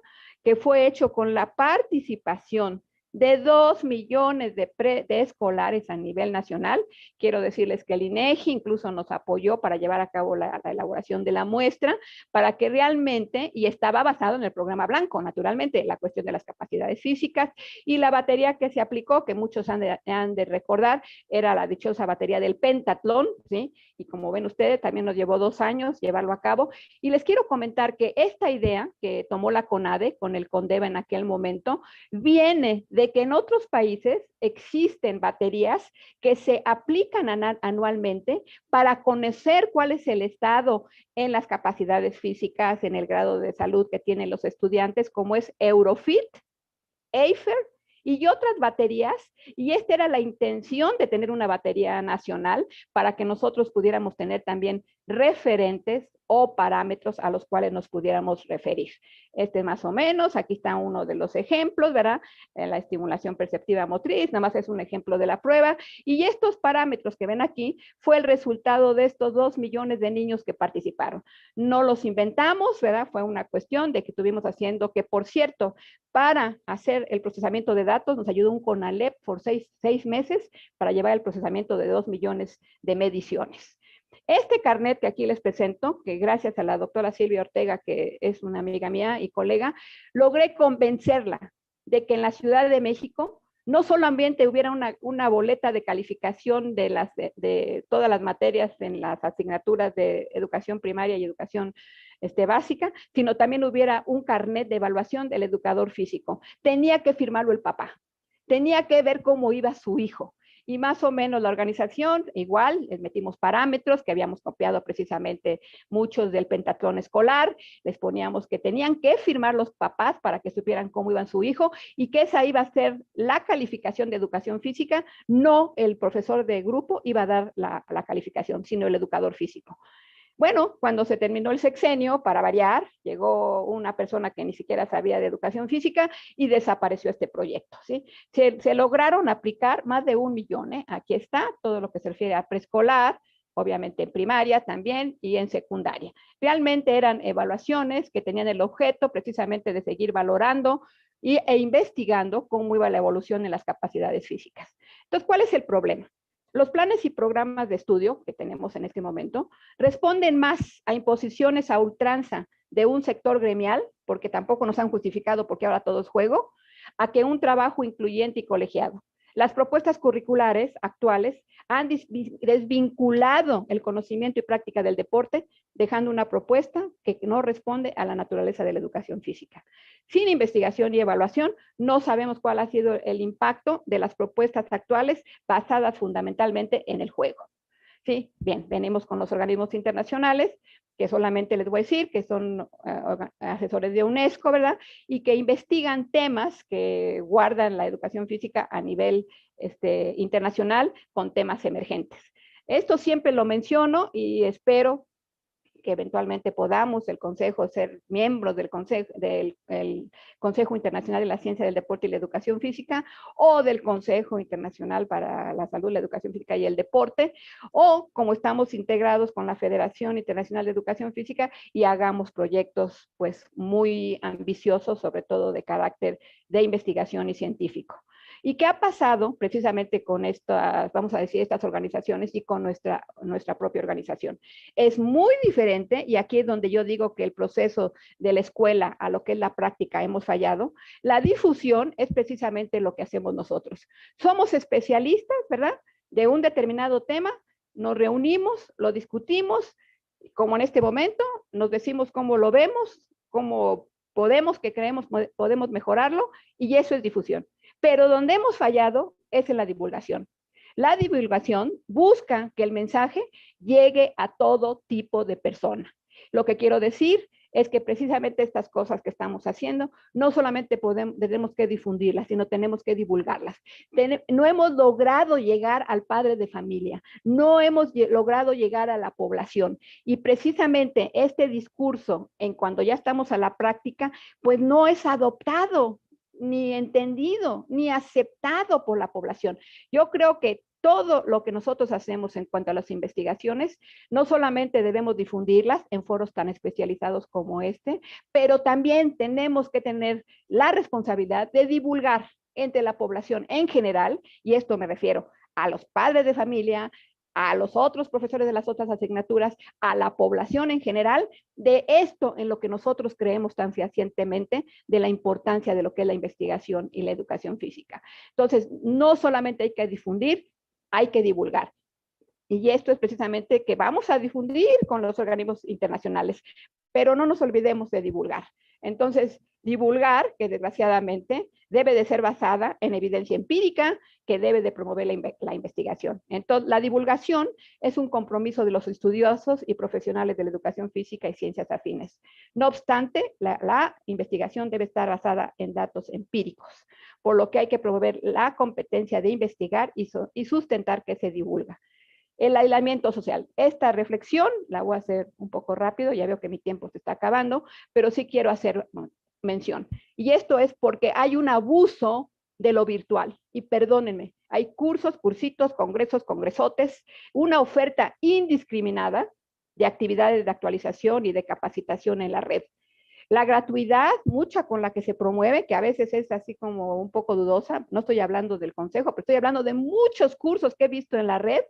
que fue hecho con la participación de 2 millones de escolares a nivel nacional. Quiero decirles que el INEGI incluso nos apoyó para llevar a cabo la elaboración de la muestra, para que realmente, y estaba basado en el programa Blanco, naturalmente, la cuestión de las capacidades físicas y la batería que se aplicó, que muchos han de recordar, era la dichosa batería del pentatlón, ¿sí? Y como ven ustedes, también nos llevó 2 años llevarlo a cabo. Y les quiero comentar que esta idea que tomó la CONADE con el CONDEVA en aquel momento, viene de que en otros países existen baterías que se aplican anualmente para conocer cuál es el estado en las capacidades físicas, en el grado de salud que tienen los estudiantes, como es Eurofit, Eifer y otras baterías, y esta era la intención de tener una batería nacional para que nosotros pudiéramos tener también referentes o parámetros a los cuales nos pudiéramos referir. Más o menos, aquí está uno de los ejemplos, ¿verdad? La estimulación perceptiva motriz, nada más es un ejemplo de la prueba, y estos parámetros que ven aquí fue el resultado de estos 2 millones de niños que participaron. No los inventamos, ¿verdad? Fue una cuestión de que estuvimos haciendo, que por cierto, para hacer el procesamiento de datos nos ayudó un CONALEP por seis meses para llevar el procesamiento de 2 millones de mediciones. Este carnet que aquí les presento, que gracias a la doctora Silvia Ortega, que es una amiga mía y colega, logré convencerla de que en la Ciudad de México no solamente hubiera una boleta de calificación de todas las materias en las asignaturas de educación primaria y educación básica, sino también hubiera un carnet de evaluación del educador físico. Tenía que firmarlo el papá, tenía que ver cómo iba su hijo. Y más o menos la organización, igual, les metimos parámetros que habíamos copiado precisamente muchos del pentatlón escolar, les poníamos que tenían que firmar los papás para que supieran cómo iba su hijo y que esa iba a ser la calificación de educación física, no el profesor de grupo iba a dar la calificación, sino el educador físico. Bueno, cuando se terminó el sexenio, para variar, llegó una persona que ni siquiera sabía de educación física y desapareció este proyecto, ¿sí? Se lograron aplicar más de 1 millón, ¿eh? Aquí está todo lo que se refiere a preescolar, obviamente en primaria también y en secundaria. Realmente eran evaluaciones que tenían el objeto precisamente de seguir valorando e investigando cómo iba la evolución en las capacidades físicas. Entonces, ¿cuál es el problema? Los planes y programas de estudio que tenemos en este momento responden más a imposiciones a ultranza de un sector gremial, porque tampoco nos han justificado porque ahora todo es juego, a que un trabajo incluyente y colegiado. Las propuestas curriculares actuales han desvinculado el conocimiento y práctica del deporte, dejando una propuesta que no responde a la naturaleza de la educación física. Sin investigación y evaluación, no sabemos cuál ha sido el impacto de las propuestas actuales basadas fundamentalmente en el juego. Sí, bien, venimos con los organismos internacionales, que solamente les voy a decir que son asesores de UNESCO, ¿verdad? Y que investigan temas que guardan la educación física a nivel internacional con temas emergentes. Esto siempre lo menciono y espero que eventualmente podamos el Consejo ser miembros del Consejo Internacional de la Ciencia del Deporte y la Educación Física o del Consejo Internacional para la Salud, la Educación Física y el Deporte, o como estamos integrados con la Federación Internacional de Educación Física y hagamos proyectos pues muy ambiciosos, sobre todo de carácter de investigación y científico. ¿Y qué ha pasado precisamente con estas, vamos a decir, estas organizaciones y con nuestra propia organización? Es muy diferente, y aquí es donde yo digo que el proceso de la escuela a lo que es la práctica hemos fallado. La difusión es precisamente lo que hacemos nosotros. Somos especialistas, ¿verdad?, de un determinado tema, nos reunimos, lo discutimos, como en este momento, nos decimos cómo lo vemos, cómo podemos, que creemos podemos mejorarlo, y eso es difusión. Pero donde hemos fallado es en la divulgación. La divulgación busca que el mensaje llegue a todo tipo de persona. Lo que quiero decir es que precisamente estas cosas que estamos haciendo, no solamente tenemos que difundirlas, sino tenemos que divulgarlas. No hemos logrado llegar al padre de familia, no hemos logrado llegar a la población. Y precisamente este discurso, en cuando ya estamos a la práctica, pues no es adoptado, ni entendido, ni aceptado por la población. Yo creo que todo lo que nosotros hacemos en cuanto a las investigaciones, no solamente debemos difundirlas en foros tan especializados como este, pero también tenemos que tener la responsabilidad de divulgar entre la población en general, y esto me refiero a los padres de familia, a los otros profesores de las otras asignaturas, a la población en general, de esto en lo que nosotros creemos tan fehacientemente, de la importancia de lo que es la investigación y la educación física. Entonces, no solamente hay que difundir, hay que divulgar. Y esto es precisamente que vamos a difundir con los organismos internacionales, pero no nos olvidemos de divulgar. Entonces, divulgar, que desgraciadamente debe de ser basada en evidencia empírica, que debe de promover la investigación. Entonces, la divulgación es un compromiso de los estudiosos y profesionales de la educación física y ciencias afines. No obstante, la investigación debe estar basada en datos empíricos, por lo que hay que promover la competencia de investigar y sustentar que se divulga. El aislamiento social. Esta reflexión la voy a hacer un poco rápido, ya veo que mi tiempo se está acabando, pero sí quiero hacer mención. Y esto es porque hay un abuso de lo virtual. Y perdónenme, hay cursos, cursitos, congresos, congresotes, una oferta indiscriminada de actividades de actualización y de capacitación en la red. La gratuidad, mucha con la que se promueve, que a veces es así como un poco dudosa, no estoy hablando del consejo, pero estoy hablando de muchos cursos que he visto en la red,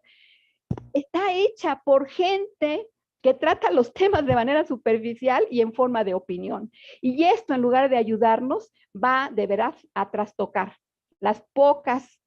está hecha por gente que trata los temas de manera superficial y en forma de opinión. Y esto, en lugar de ayudarnos, va de veras a trastocar las pocas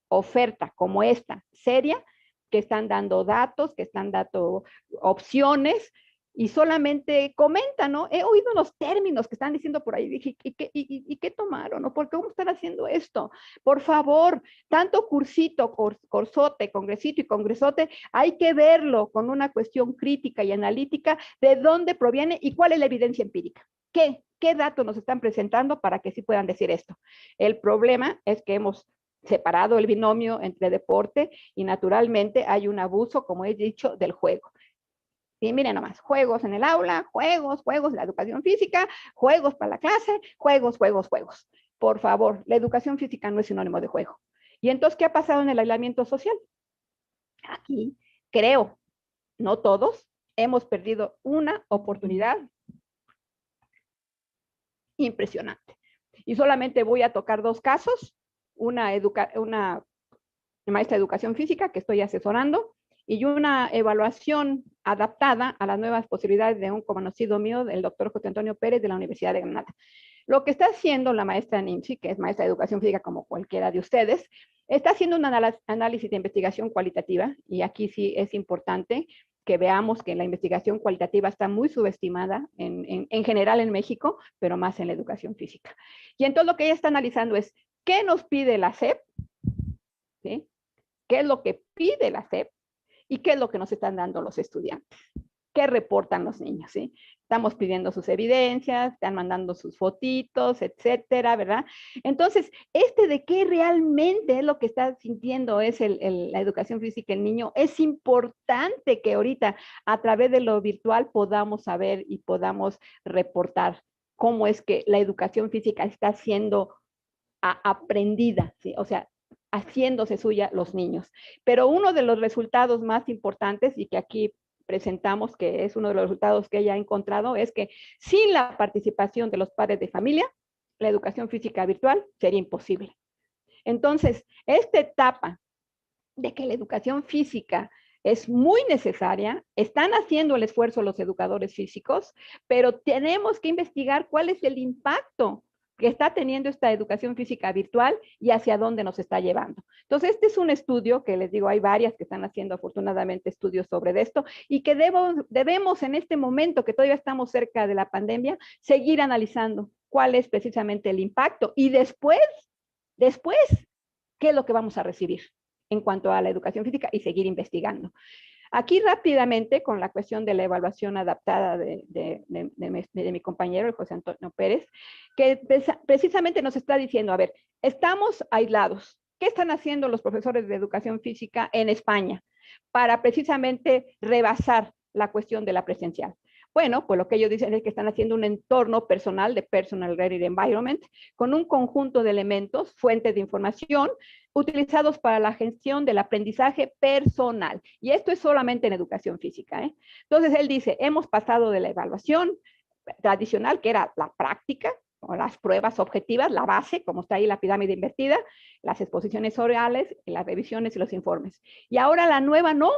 ofertas como esta, seria, que están dando datos, que están dando opciones, y solamente comentan, ¿no? He oído los términos que están diciendo por ahí, dije, ¿y qué tomaron? ¿No? ¿Por qué vamos a estar haciendo esto? Por favor, tanto cursito, corsote, congresito y congresote, hay que verlo con una cuestión crítica y analítica de dónde proviene y cuál es la evidencia empírica. ¿Qué datos nos están presentando para que sí puedan decir esto? El problema es que hemos separado el binomio entre deporte y naturalmente hay un abuso, como he dicho, del juego. Y miren nomás, juegos en el aula, juegos en la educación física, juegos para la clase, juegos. Por favor, la educación física no es sinónimo de juego. ¿Y entonces qué ha pasado en el aislamiento social? Aquí, creo, no todos, hemos perdido una oportunidad impresionante. Y solamente voy a tocar dos casos, una maestra de educación física que estoy asesorando y una evaluación adaptada a las nuevas posibilidades de un conocido mío, el doctor José Antonio Pérez de la Universidad de Granada. Lo que está haciendo la maestra Nimsi, que es maestra de educación física como cualquiera de ustedes, está haciendo un análisis de investigación cualitativa, y aquí sí es importante que veamos que la investigación cualitativa está muy subestimada en general en México, pero más en la educación física. Y entonces lo que ella está analizando es, ¿qué nos pide la SEP? ¿Sí? ¿Qué es lo que pide la SEP? ¿Y qué es lo que nos están dando los estudiantes? ¿Qué reportan los niños? ¿Sí? Estamos pidiendo sus evidencias, están mandando sus fotitos, etcétera, ¿verdad? Entonces, de qué realmente es lo que está sintiendo es la educación física el niño, es importante que ahorita a través de lo virtual podamos saber y podamos reportar cómo es que la educación física está siendo aprendida, ¿sí? O sea, haciéndose suya los niños. Pero uno de los resultados más importantes y que aquí presentamos, que es uno de los resultados que ella ha encontrado, es que sin la participación de los padres de familia, la educación física virtual sería imposible. Entonces, esta etapa de que la educación física es muy necesaria, están haciendo el esfuerzo los educadores físicos, pero tenemos que investigar cuál es el impacto que está teniendo esta educación física virtual y hacia dónde nos está llevando. Entonces, este es un estudio que les digo, hay varias que están haciendo afortunadamente estudios sobre esto y que debemos en este momento que todavía estamos cerca de la pandemia, seguir analizando cuál es precisamente el impacto y después, ¿qué es lo que vamos a recibir en cuanto a la educación física y seguir investigando? Aquí rápidamente, con la cuestión de la evaluación adaptada de mi compañero, el José Antonio Pérez, que precisamente nos está diciendo, a ver, estamos aislados. ¿Qué están haciendo los profesores de educación física en España para precisamente rebasar la cuestión de la presencial? Bueno, pues lo que ellos dicen es que están haciendo un entorno personal de Personal Ready Environment con un conjunto de elementos, fuentes de información, utilizados para la gestión del aprendizaje personal. Y esto es solamente en educación física, ¿eh? Entonces él dice, hemos pasado de la evaluación tradicional, que era la práctica, o las pruebas objetivas, la base, como está ahí la pirámide invertida, las exposiciones orales, las revisiones y los informes. Y ahora la nueva no,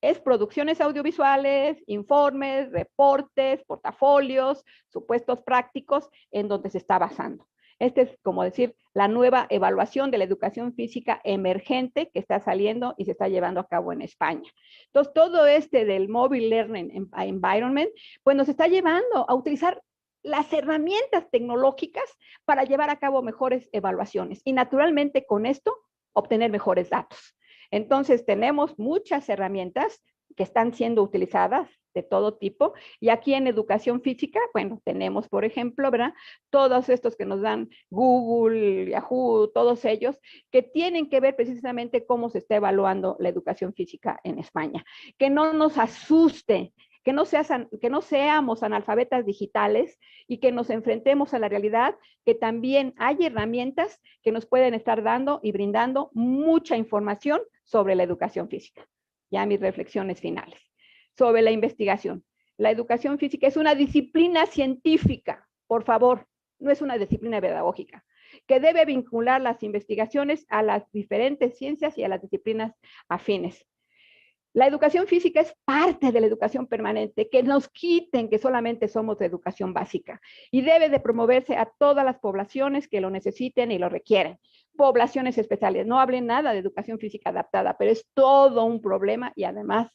es producciones audiovisuales, informes, reportes, portafolios, supuestos prácticos en donde se está basando. Este es, como decir, la nueva evaluación de la educación física emergente que está saliendo y se está llevando a cabo en España. Entonces, todo del Mobile Learning Environment, pues nos está llevando a utilizar las herramientas tecnológicas para llevar a cabo mejores evaluaciones y naturalmente con esto obtener mejores datos. Entonces tenemos muchas herramientas que están siendo utilizadas de todo tipo. Y aquí en educación física, bueno, tenemos, por ejemplo, ¿verdad? Todos estos que nos dan Google, Yahoo, todos ellos, que tienen que ver precisamente cómo se está evaluando la educación física en España. Que no nos asuste, que no seamos analfabetas digitales y que nos enfrentemos a la realidad, que también hay herramientas que nos pueden estar dando y brindando mucha información sobre la educación física. Ya mis reflexiones finales. Sobre la investigación. La educación física es una disciplina científica, por favor, no es una disciplina pedagógica, que debe vincular las investigaciones a las diferentes ciencias y a las disciplinas afines. La educación física es parte de la educación permanente, que nos quiten que solamente somos de educación básica y debe de promoverse a todas las poblaciones que lo necesiten y lo requieren. Poblaciones especiales, no hablen nada de educación física adaptada, pero es todo un problema y además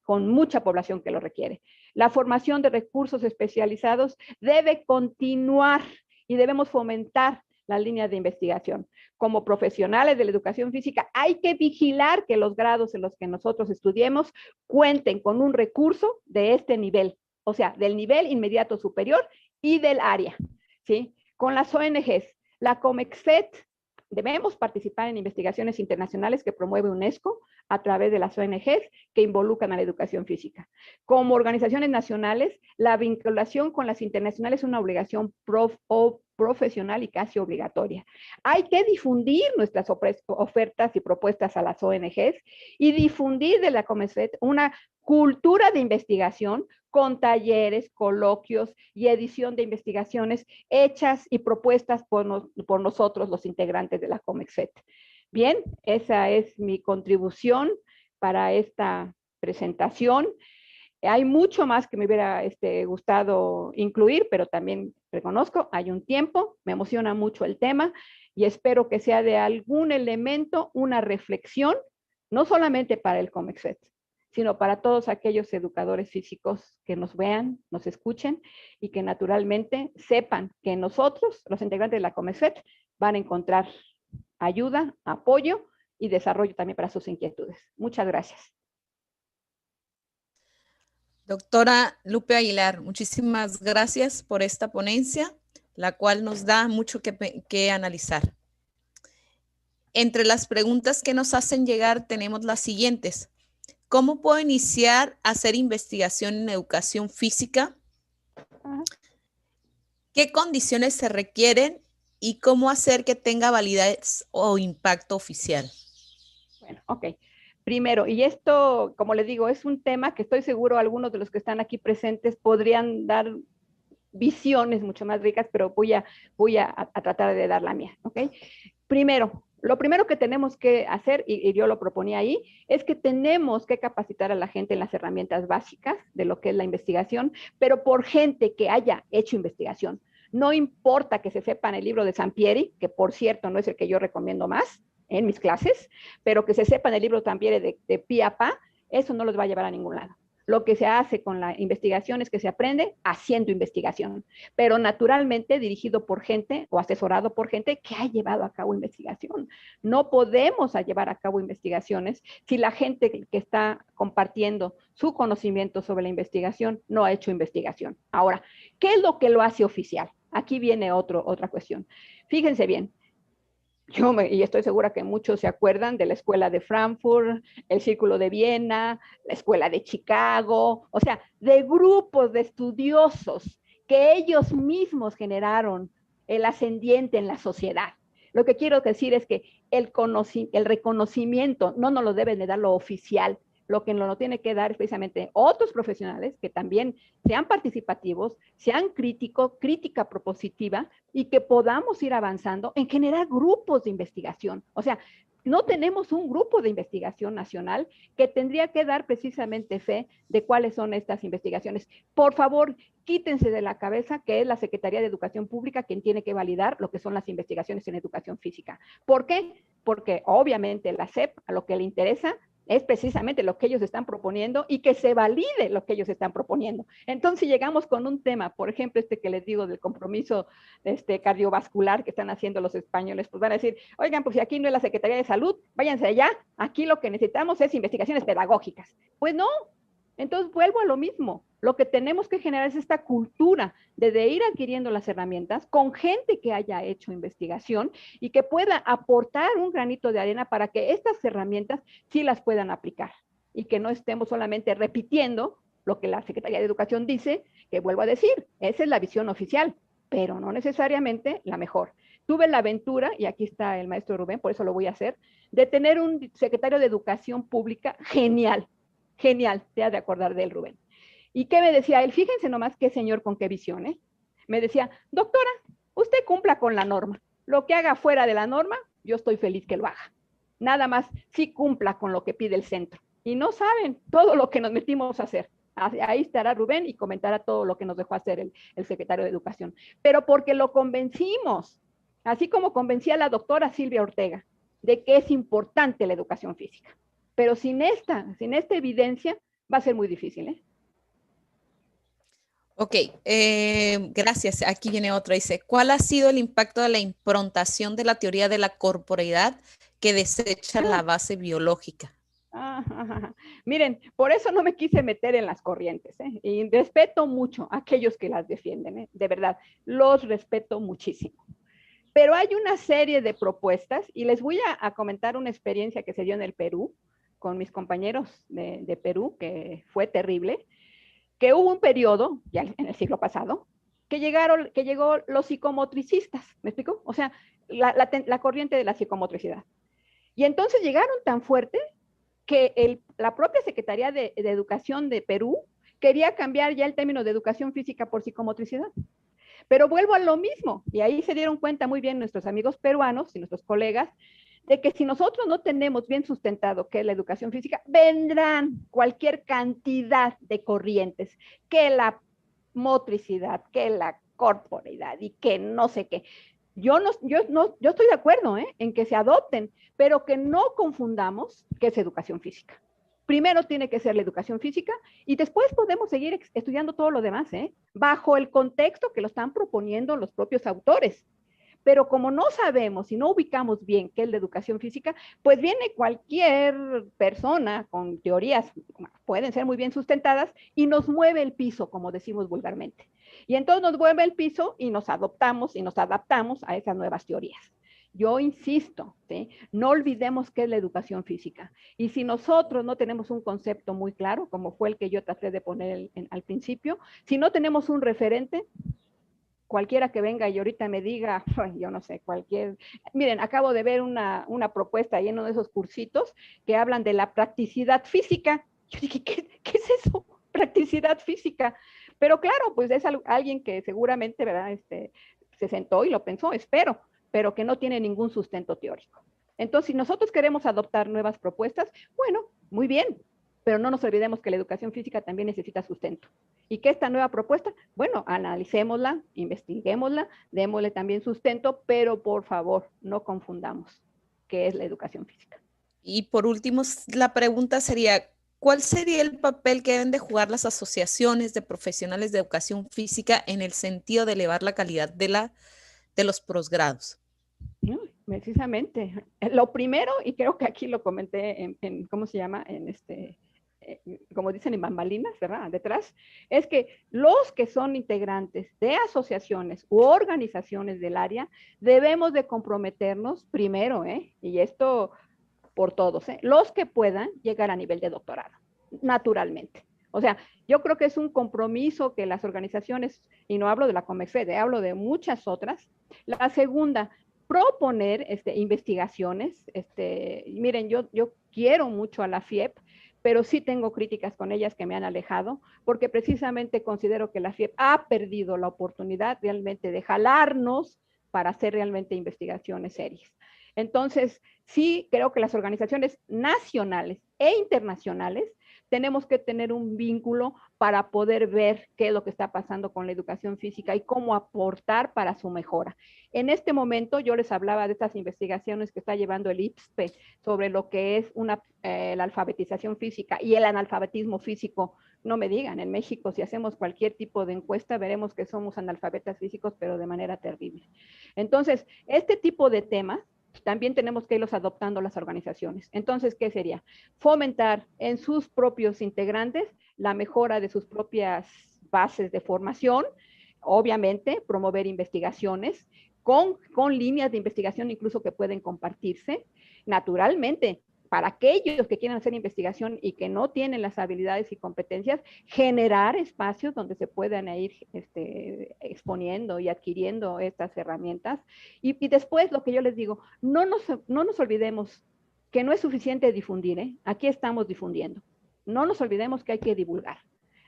con mucha población que lo requiere. La formación de recursos especializados debe continuar y debemos fomentar las líneas de investigación. Como profesionales de la educación física, hay que vigilar que los grados en los que nosotros estudiemos cuenten con un recurso de este nivel, o sea, del nivel inmediato superior y del área, ¿sí? Con las ONGs, la COMEXET, debemos participar en investigaciones internacionales que promueve UNESCO a través de las ONGs que involucran a la educación física. Como organizaciones nacionales, la vinculación con las internacionales es una obligación profesional y casi obligatoria. Hay que difundir nuestras ofertas y propuestas a las ONGs y difundir de la COMECET una cultura de investigación con talleres, coloquios y edición de investigaciones hechas y propuestas por nosotros, los integrantes de la COMEXET. Bien, esa es mi contribución para esta presentación. Hay mucho más que me hubiera gustado incluir, pero también reconozco, hay un tiempo, me emociona mucho el tema y espero que sea de algún elemento una reflexión, no solamente para el COMEXET, sino para todos aquellos educadores físicos que nos vean, nos escuchen y que naturalmente sepan que nosotros, los integrantes de la COMEXET, van a encontrar ayuda, apoyo y desarrollo también para sus inquietudes. Muchas gracias. Doctora Lupe Aguilar, muchísimas gracias por esta ponencia, la cual nos da mucho que analizar. Entre las preguntas que nos hacen llegar tenemos las siguientes. ¿Cómo puedo iniciar a hacer investigación en educación física? ¿Qué condiciones se requieren? ¿Y cómo hacer que tenga validez o impacto oficial? Bueno, ok. Primero, y esto, como les digo, es un tema que estoy seguro algunos de los que están aquí presentes podrían dar visiones mucho más ricas, pero voy a tratar de dar la mía, ¿ok? Primero, lo primero que tenemos que hacer, y yo lo proponía ahí, es que tenemos que capacitar a la gente en las herramientas básicas de lo que es la investigación, pero por gente que haya hecho investigación. No importa que se sepan el libro de Sampieri, que por cierto no es el que yo recomiendo más en mis clases, pero que se sepan el libro de Sampieri de pie a pa, eso no los va a llevar a ningún lado. Lo que se hace con la investigación es que se aprende haciendo investigación, pero naturalmente dirigido por gente o asesorado por gente que ha llevado a cabo investigación. No podemos llevar a cabo investigaciones si la gente que está compartiendo su conocimiento sobre la investigación no ha hecho investigación. Ahora, ¿qué es lo que lo hace oficial? Aquí viene otra cuestión. Fíjense bien, y estoy segura que muchos se acuerdan de la Escuela de Frankfurt, el Círculo de Viena, la Escuela de Chicago, o sea, de grupos de estudiosos que ellos mismos generaron el ascendiente en la sociedad. Lo que quiero decir es que el reconocimiento no nos lo deben de dar lo oficial, lo que nos lo tiene que dar es precisamente otros profesionales que también sean participativos, sean crítica propositiva y que podamos ir avanzando en generar grupos de investigación. O sea, no tenemos un grupo de investigación nacional que tendría que dar precisamente fe de cuáles son estas investigaciones. Por favor, quítense de la cabeza que es la Secretaría de Educación Pública quien tiene que validar lo que son las investigaciones en educación física. ¿Por qué? Porque obviamente la SEP a lo que le interesa es precisamente lo que ellos están proponiendo y que se valide lo que ellos están proponiendo. Entonces llegamos con un tema, por ejemplo, que les digo del compromiso cardiovascular que están haciendo los españoles, pues van a decir, oigan, pues si aquí no es la Secretaría de Salud, váyanse allá, aquí lo que necesitamos es investigaciones pedagógicas. Pues no, Entonces vuelvo a lo mismo. Lo que tenemos que generar es esta cultura de ir adquiriendo las herramientas con gente que haya hecho investigación y que pueda aportar un granito de arena para que estas herramientas sí las puedan aplicar y que no estemos solamente repitiendo lo que la Secretaría de Educación dice, que vuelvo a decir, esa es la visión oficial, pero no necesariamente la mejor. Tuve la aventura, y aquí está el maestro Rubén, por eso lo voy a hacer, de tener un secretario de Educación Pública genial, genial, te has de acordar de él, Rubén. ¿Y qué me decía él? Fíjense nomás qué señor con qué visión, ¿eh? Me decía, doctora, usted cumpla con la norma. Lo que haga fuera de la norma, yo estoy feliz que lo haga. Nada más, sí cumpla con lo que pide el centro. Y no saben todo lo que nos metimos a hacer. Ahí estará Rubén y comentará todo lo que nos dejó hacer el secretario de Educación. Pero porque lo convencimos, así como convencía a la doctora Silvia Ortega, de que es importante la educación física. Pero sin esta evidencia, va a ser muy difícil, ¿eh? Ok, gracias. Aquí viene otra. Dice, ¿cuál ha sido el impacto de la improntación de la teoría de la corporeidad que desecha la base biológica? Miren, por eso no me quise meter en las corrientes, ¿eh? Y respeto mucho a aquellos que las defienden, ¿eh? De verdad, los respeto muchísimo. Pero hay una serie de propuestas y les voy a comentar una experiencia que se dio en el Perú con mis compañeros de Perú, que fue terrible, que hubo un periodo, ya en el siglo pasado, que llegó los psicomotricistas, ¿me explico? O sea, la corriente de la psicomotricidad. Y entonces llegaron tan fuerte que la propia Secretaría de Educación de Perú quería cambiar ya el término de educación física por psicomotricidad. Pero vuelvo a lo mismo, y ahí se dieron cuenta muy bien nuestros amigos peruanos y nuestros colegas, de que si nosotros no tenemos bien sustentado qué es la educación física, vendrán cualquier cantidad de corrientes, que la motricidad, que la corporeidad y que no sé qué. Yo estoy de acuerdo, en que se adopten, pero que no confundamos qué es educación física. Primero tiene que ser la educación física y después podemos seguir estudiando todo lo demás, bajo el contexto que lo están proponiendo los propios autores. Pero como no sabemos y no ubicamos bien qué es la educación física, pues viene cualquier persona con teorías, pueden ser muy bien sustentadas, y nos mueve el piso, como decimos vulgarmente. Y entonces nos mueve el piso y nos adoptamos y nos adaptamos a esas nuevas teorías. Yo insisto, ¿sí? No olvidemos qué es la educación física. Y si nosotros no tenemos un concepto muy claro, como fue el que yo traté de poner al principio, si no tenemos un referente, cualquiera que venga y ahorita me diga, yo no sé, miren, acabo de ver una propuesta ahí en uno de esos cursitos que hablan de la practicidad física. Yo dije, ¿qué es eso? Practicidad física. Pero claro, pues es alguien que seguramente, ¿verdad? Se sentó y lo pensó, espero, pero que no tiene ningún sustento teórico. Entonces, si nosotros queremos adoptar nuevas propuestas, bueno, muy bien, pero no nos olvidemos que la educación física también necesita sustento. Y que esta nueva propuesta, bueno, analicémosla, investiguémosla, démosle también sustento, pero por favor, no confundamos qué es la educación física. Y por último, la pregunta sería, ¿cuál sería el papel que deben de jugar las asociaciones de profesionales de educación física en el sentido de elevar la calidad de los posgrados? Precisamente. Lo primero, y creo que aquí lo comenté ¿cómo se llama? Como dicen en bambalinas, ¿verdad? Detrás, es que los que son integrantes de asociaciones u organizaciones del área debemos de comprometernos primero, y esto por todos, los que puedan llegar a nivel de doctorado, naturalmente. O sea, yo creo que es un compromiso que las organizaciones, y no hablo de la COMEXFED, hablo de muchas otras. La segunda, proponer investigaciones. Miren, yo quiero mucho a la FIEP, pero sí tengo críticas con ellas que me han alejado, porque precisamente considero que la FIEP ha perdido la oportunidad realmente de jalarnos para hacer realmente investigaciones serias. Entonces, sí creo que las organizaciones nacionales e internacionales tenemos que tener un vínculo para poder ver qué es lo que está pasando con la educación física y cómo aportar para su mejora. En este momento yo les hablaba de estas investigaciones que está llevando el IPSPE sobre lo que es la alfabetización física y el analfabetismo físico. No me digan, en México si hacemos cualquier tipo de encuesta veremos que somos analfabetas físicos, pero de manera terrible. Entonces, este tipo de temas también tenemos que irlos adoptando las organizaciones. Entonces, ¿qué sería? Fomentar en sus propios integrantes la mejora de sus propias bases de formación, obviamente promover investigaciones con líneas de investigación incluso que pueden compartirse. Naturalmente, para aquellos que quieran hacer investigación y que no tienen las habilidades y competencias, generar espacios donde se puedan ir exponiendo y adquiriendo estas herramientas. Y después, lo que yo les digo, no nos olvidemos que no es suficiente difundir, ¿eh? Aquí estamos difundiendo. No nos olvidemos que hay que divulgar.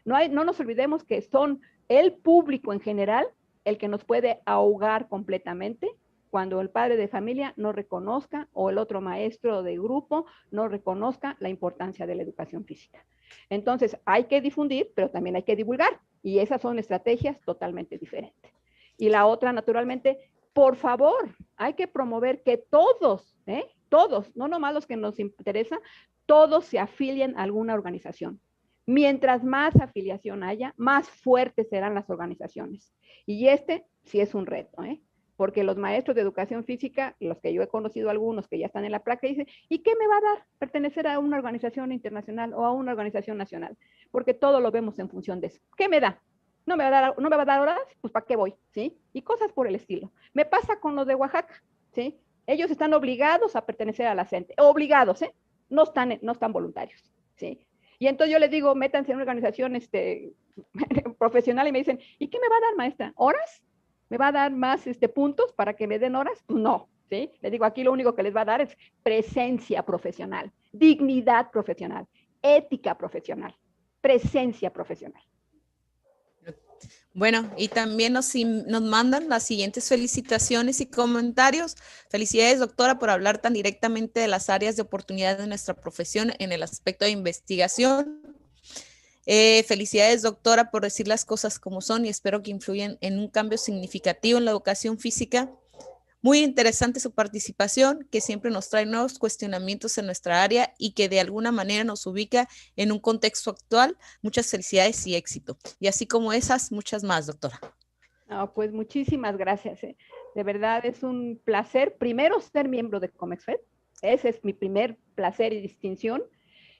No nos olvidemos que son el público en general el que nos puede ahogar completamente cuando el padre de familia no reconozca o el otro maestro de grupo no reconozca la importancia de la educación física. Entonces, hay que difundir, pero también hay que divulgar. Y esas son estrategias totalmente diferentes. Y la otra, naturalmente, por favor, hay que promover que todos, todos, no nomás los que nos interesa, todos se afilien a alguna organización. Mientras más afiliación haya, más fuertes serán las organizaciones. Y sí es un reto, porque los maestros de educación física, los que yo he conocido algunos que ya están en la práctica, dicen, ¿y qué me va a dar pertenecer a una organización internacional o a una organización nacional? Porque todo lo vemos en función de eso. ¿Qué me da? ¿No me va a dar horas? Pues ¿para qué voy? ¿Sí? Y cosas por el estilo. Me pasa con los de Oaxaca, ¿sí? Ellos están obligados a pertenecer a la CENTE, obligados, no están voluntarios, ¿sí? Y entonces yo les digo, métanse en una organización profesional y me dicen, ¿y qué me va a dar, maestra? ¿Horas? ¿Me va a dar más puntos para que me den horas? Pues no, ¿sí? Les digo, aquí lo único que les va a dar es presencia profesional, dignidad profesional, ética profesional, presencia profesional. Bueno, y también nos mandan las siguientes felicitaciones y comentarios. Felicidades, doctora, por hablar tan directamente de las áreas de oportunidad de nuestra profesión en el aspecto de investigación. Felicidades, doctora, por decir las cosas como son y espero que influyan en un cambio significativo en la educación física. Muy interesante su participación, que siempre nos trae nuevos cuestionamientos en nuestra área y que de alguna manera nos ubica en un contexto actual. Muchas felicidades y éxito. Y así como esas, muchas más, doctora. No, pues muchísimas gracias. De verdad es un placer, primero, ser miembro de Comexfed. Ese es mi primer placer y distinción.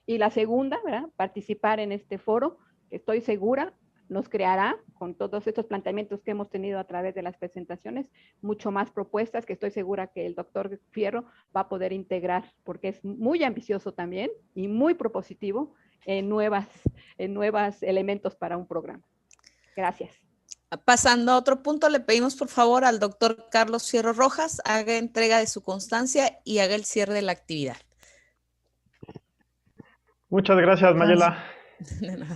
Y la segunda, ¿verdad? Participar en este foro, que estoy segura nos creará, con todos estos planteamientos que hemos tenido a través de las presentaciones, mucho más propuestas que estoy segura que el doctor Fierro va a poder integrar, porque es muy ambicioso también y muy propositivo en nuevos elementos para un programa. Gracias. Pasando a otro punto, le pedimos por favor al doctor Carlos Fierro Rojas haga entrega de su constancia y haga el cierre de la actividad. Muchas gracias, Mayela.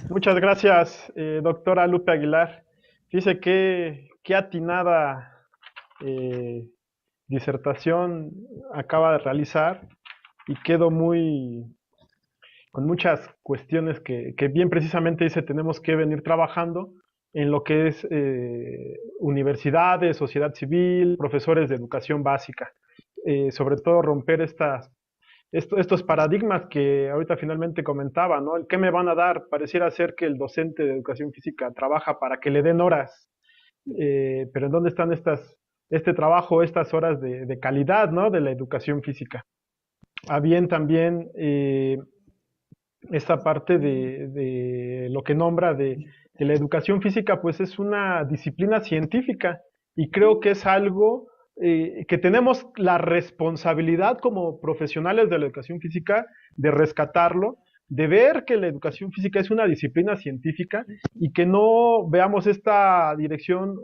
Muchas gracias, doctora Lupe Aguilar. Dice que qué atinada disertación acaba de realizar y quedo con muchas cuestiones que bien precisamente dice tenemos que venir trabajando en lo que es universidades, sociedad civil, profesores de educación básica. Sobre todo romper estos paradigmas que ahorita finalmente comentaba, ¿no? El qué me van a dar, pareciera ser que el docente de educación física trabaja para que le den horas, pero ¿en dónde están este trabajo, estas horas de calidad, ¿no? De la educación física. Bien también esta parte de lo que nombra de la educación física, pues es una disciplina científica y creo que es algo que tenemos la responsabilidad como profesionales de la educación física de rescatarlo, de ver que la educación física es una disciplina científica y que no veamos esta dirección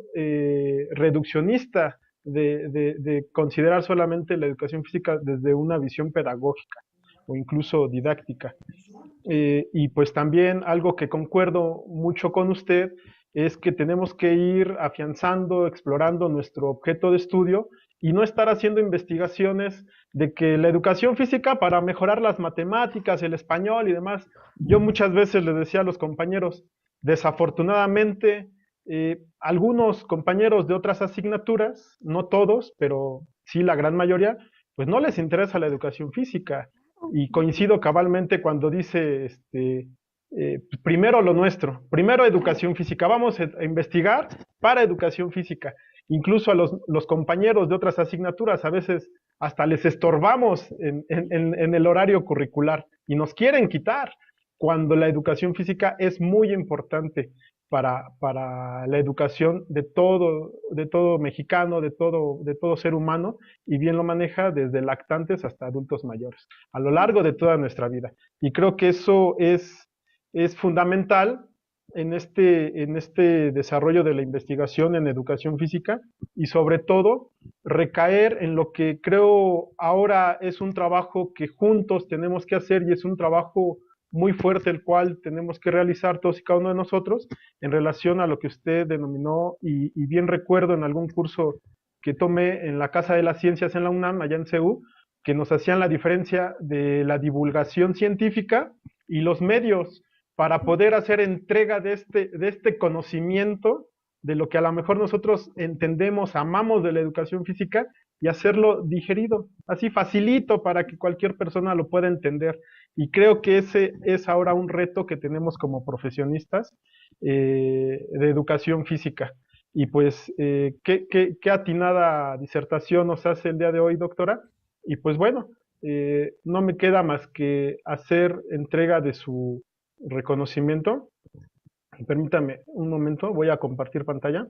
reduccionista de considerar solamente la educación física desde una visión pedagógica o incluso didáctica. Y pues también algo que concuerdo mucho con usted es que tenemos que ir afianzando, explorando nuestro objeto de estudio y no estar haciendo investigaciones de que la educación física para mejorar las matemáticas, el español y demás. Yo muchas veces les decía a los compañeros, desafortunadamente, algunos compañeros de otras asignaturas, no todos, pero sí la gran mayoría, pues no les interesa la educación física. Y coincido cabalmente cuando dice, primero lo nuestro, primero educación física, vamos a investigar para educación física. Incluso a los compañeros de otras asignaturas a veces hasta les estorbamos en el horario curricular y nos quieren quitar. cuando la educación física es muy importante para la educación de todo mexicano, de todo ser humano, y bien lo maneja desde lactantes hasta adultos mayores, a lo largo de toda nuestra vida. Y creo que eso es fundamental en este desarrollo de la investigación en educación física, y sobre todo recaer en lo que creo ahora es un trabajo que juntos tenemos que hacer, y es un trabajo muy fuerte el cual tenemos que realizar todos y cada uno de nosotros en relación a lo que usted denominó, y bien recuerdo en algún curso que tomé en la Casa de las Ciencias en la UNAM, allá en CEU, que nos hacían la diferencia de la divulgación científica y los medios para poder hacer entrega de este conocimiento, de lo que a lo mejor nosotros entendemos, amamos de la educación física, y hacerlo digerido, así facilito para que cualquier persona lo pueda entender. Y creo que ese es ahora un reto que tenemos como profesionistas de educación física. Y pues, qué atinada disertación nos hace el día de hoy, doctora. Y pues bueno, no me queda más que hacer entrega de su reconocimiento. Permítame un momento, voy a compartir pantalla.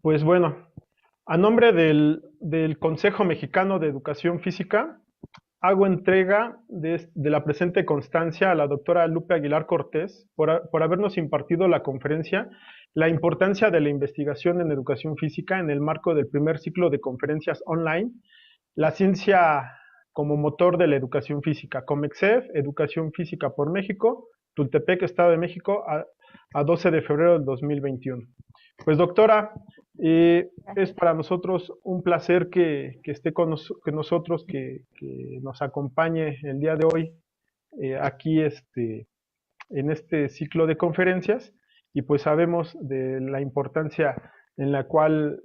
Pues bueno, a nombre del Consejo Mexicano de Educación Física, hago entrega de la presente constancia a la doctora Lupe Aguilar Cortés por habernos impartido la conferencia La importancia de la investigación en educación física en el marco del primer ciclo de conferencias online, La ciencia como motor de la educación física, COMEXEF, Educación Física por México, Tultepec, Estado de México, a 12 de febrero del 2021. Pues doctora, es para nosotros un placer que esté con nosotros, que nos acompañe el día de hoy aquí en este ciclo de conferencias, y pues sabemos de la importancia en la cual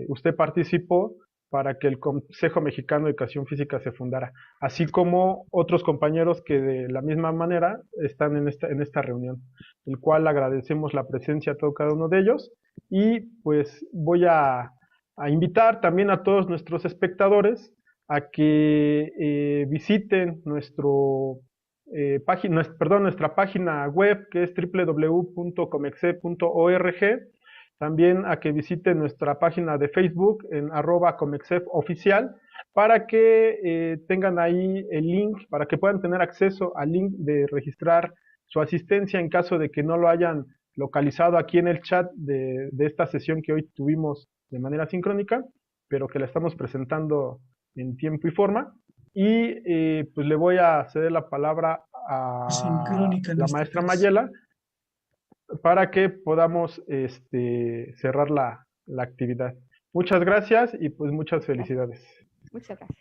usted participó para que el Consejo Mexicano de Educación Física se fundara, así como otros compañeros que de la misma manera están en esta reunión, el cual agradecemos la presencia a todo cada uno de ellos. Y pues voy a invitar también a todos nuestros espectadores a que visiten nuestra página web, que es www.comexef.org. También a que visiten nuestra página de Facebook en @comexefoficial, para que tengan ahí el link, para que puedan tener acceso al link de registrar su asistencia en caso de que no lo hayan localizado aquí en el chat de esta sesión que hoy tuvimos de manera sincrónica, pero que la estamos presentando en tiempo y forma. Y pues le voy a ceder la palabra a la maestra Mayela para que podamos cerrar la actividad. Muchas gracias y pues muchas felicidades. Muchas gracias.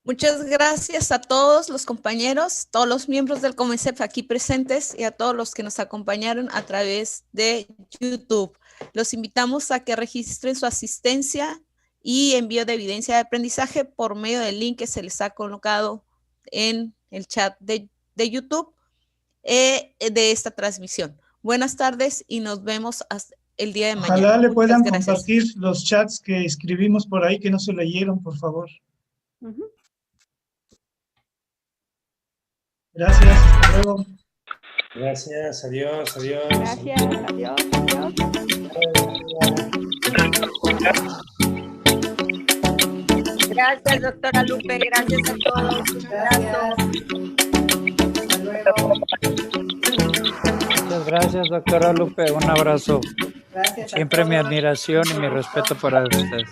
Muchas gracias a todos los compañeros, todos los miembros del COMEXEF aquí presentes, y a todos los que nos acompañaron a través de YouTube. Los invitamos a que registren su asistencia y envío de evidencia de aprendizaje por medio del link que se les ha colocado en el chat de YouTube de esta transmisión. Buenas tardes y nos vemos hasta el día de mañana. Ojalá le puedan compartir los chats que escribimos por ahí que no se leyeron, por favor. Gracias, hasta luego. Gracias, adiós, adiós. Gracias, adiós, adiós. Gracias, doctora Lupe, gracias a todos. Gracias. Hasta luego. Muchas gracias, doctora Lupe. Un abrazo. Gracias. Siempre mi admiración y mi respeto para usted.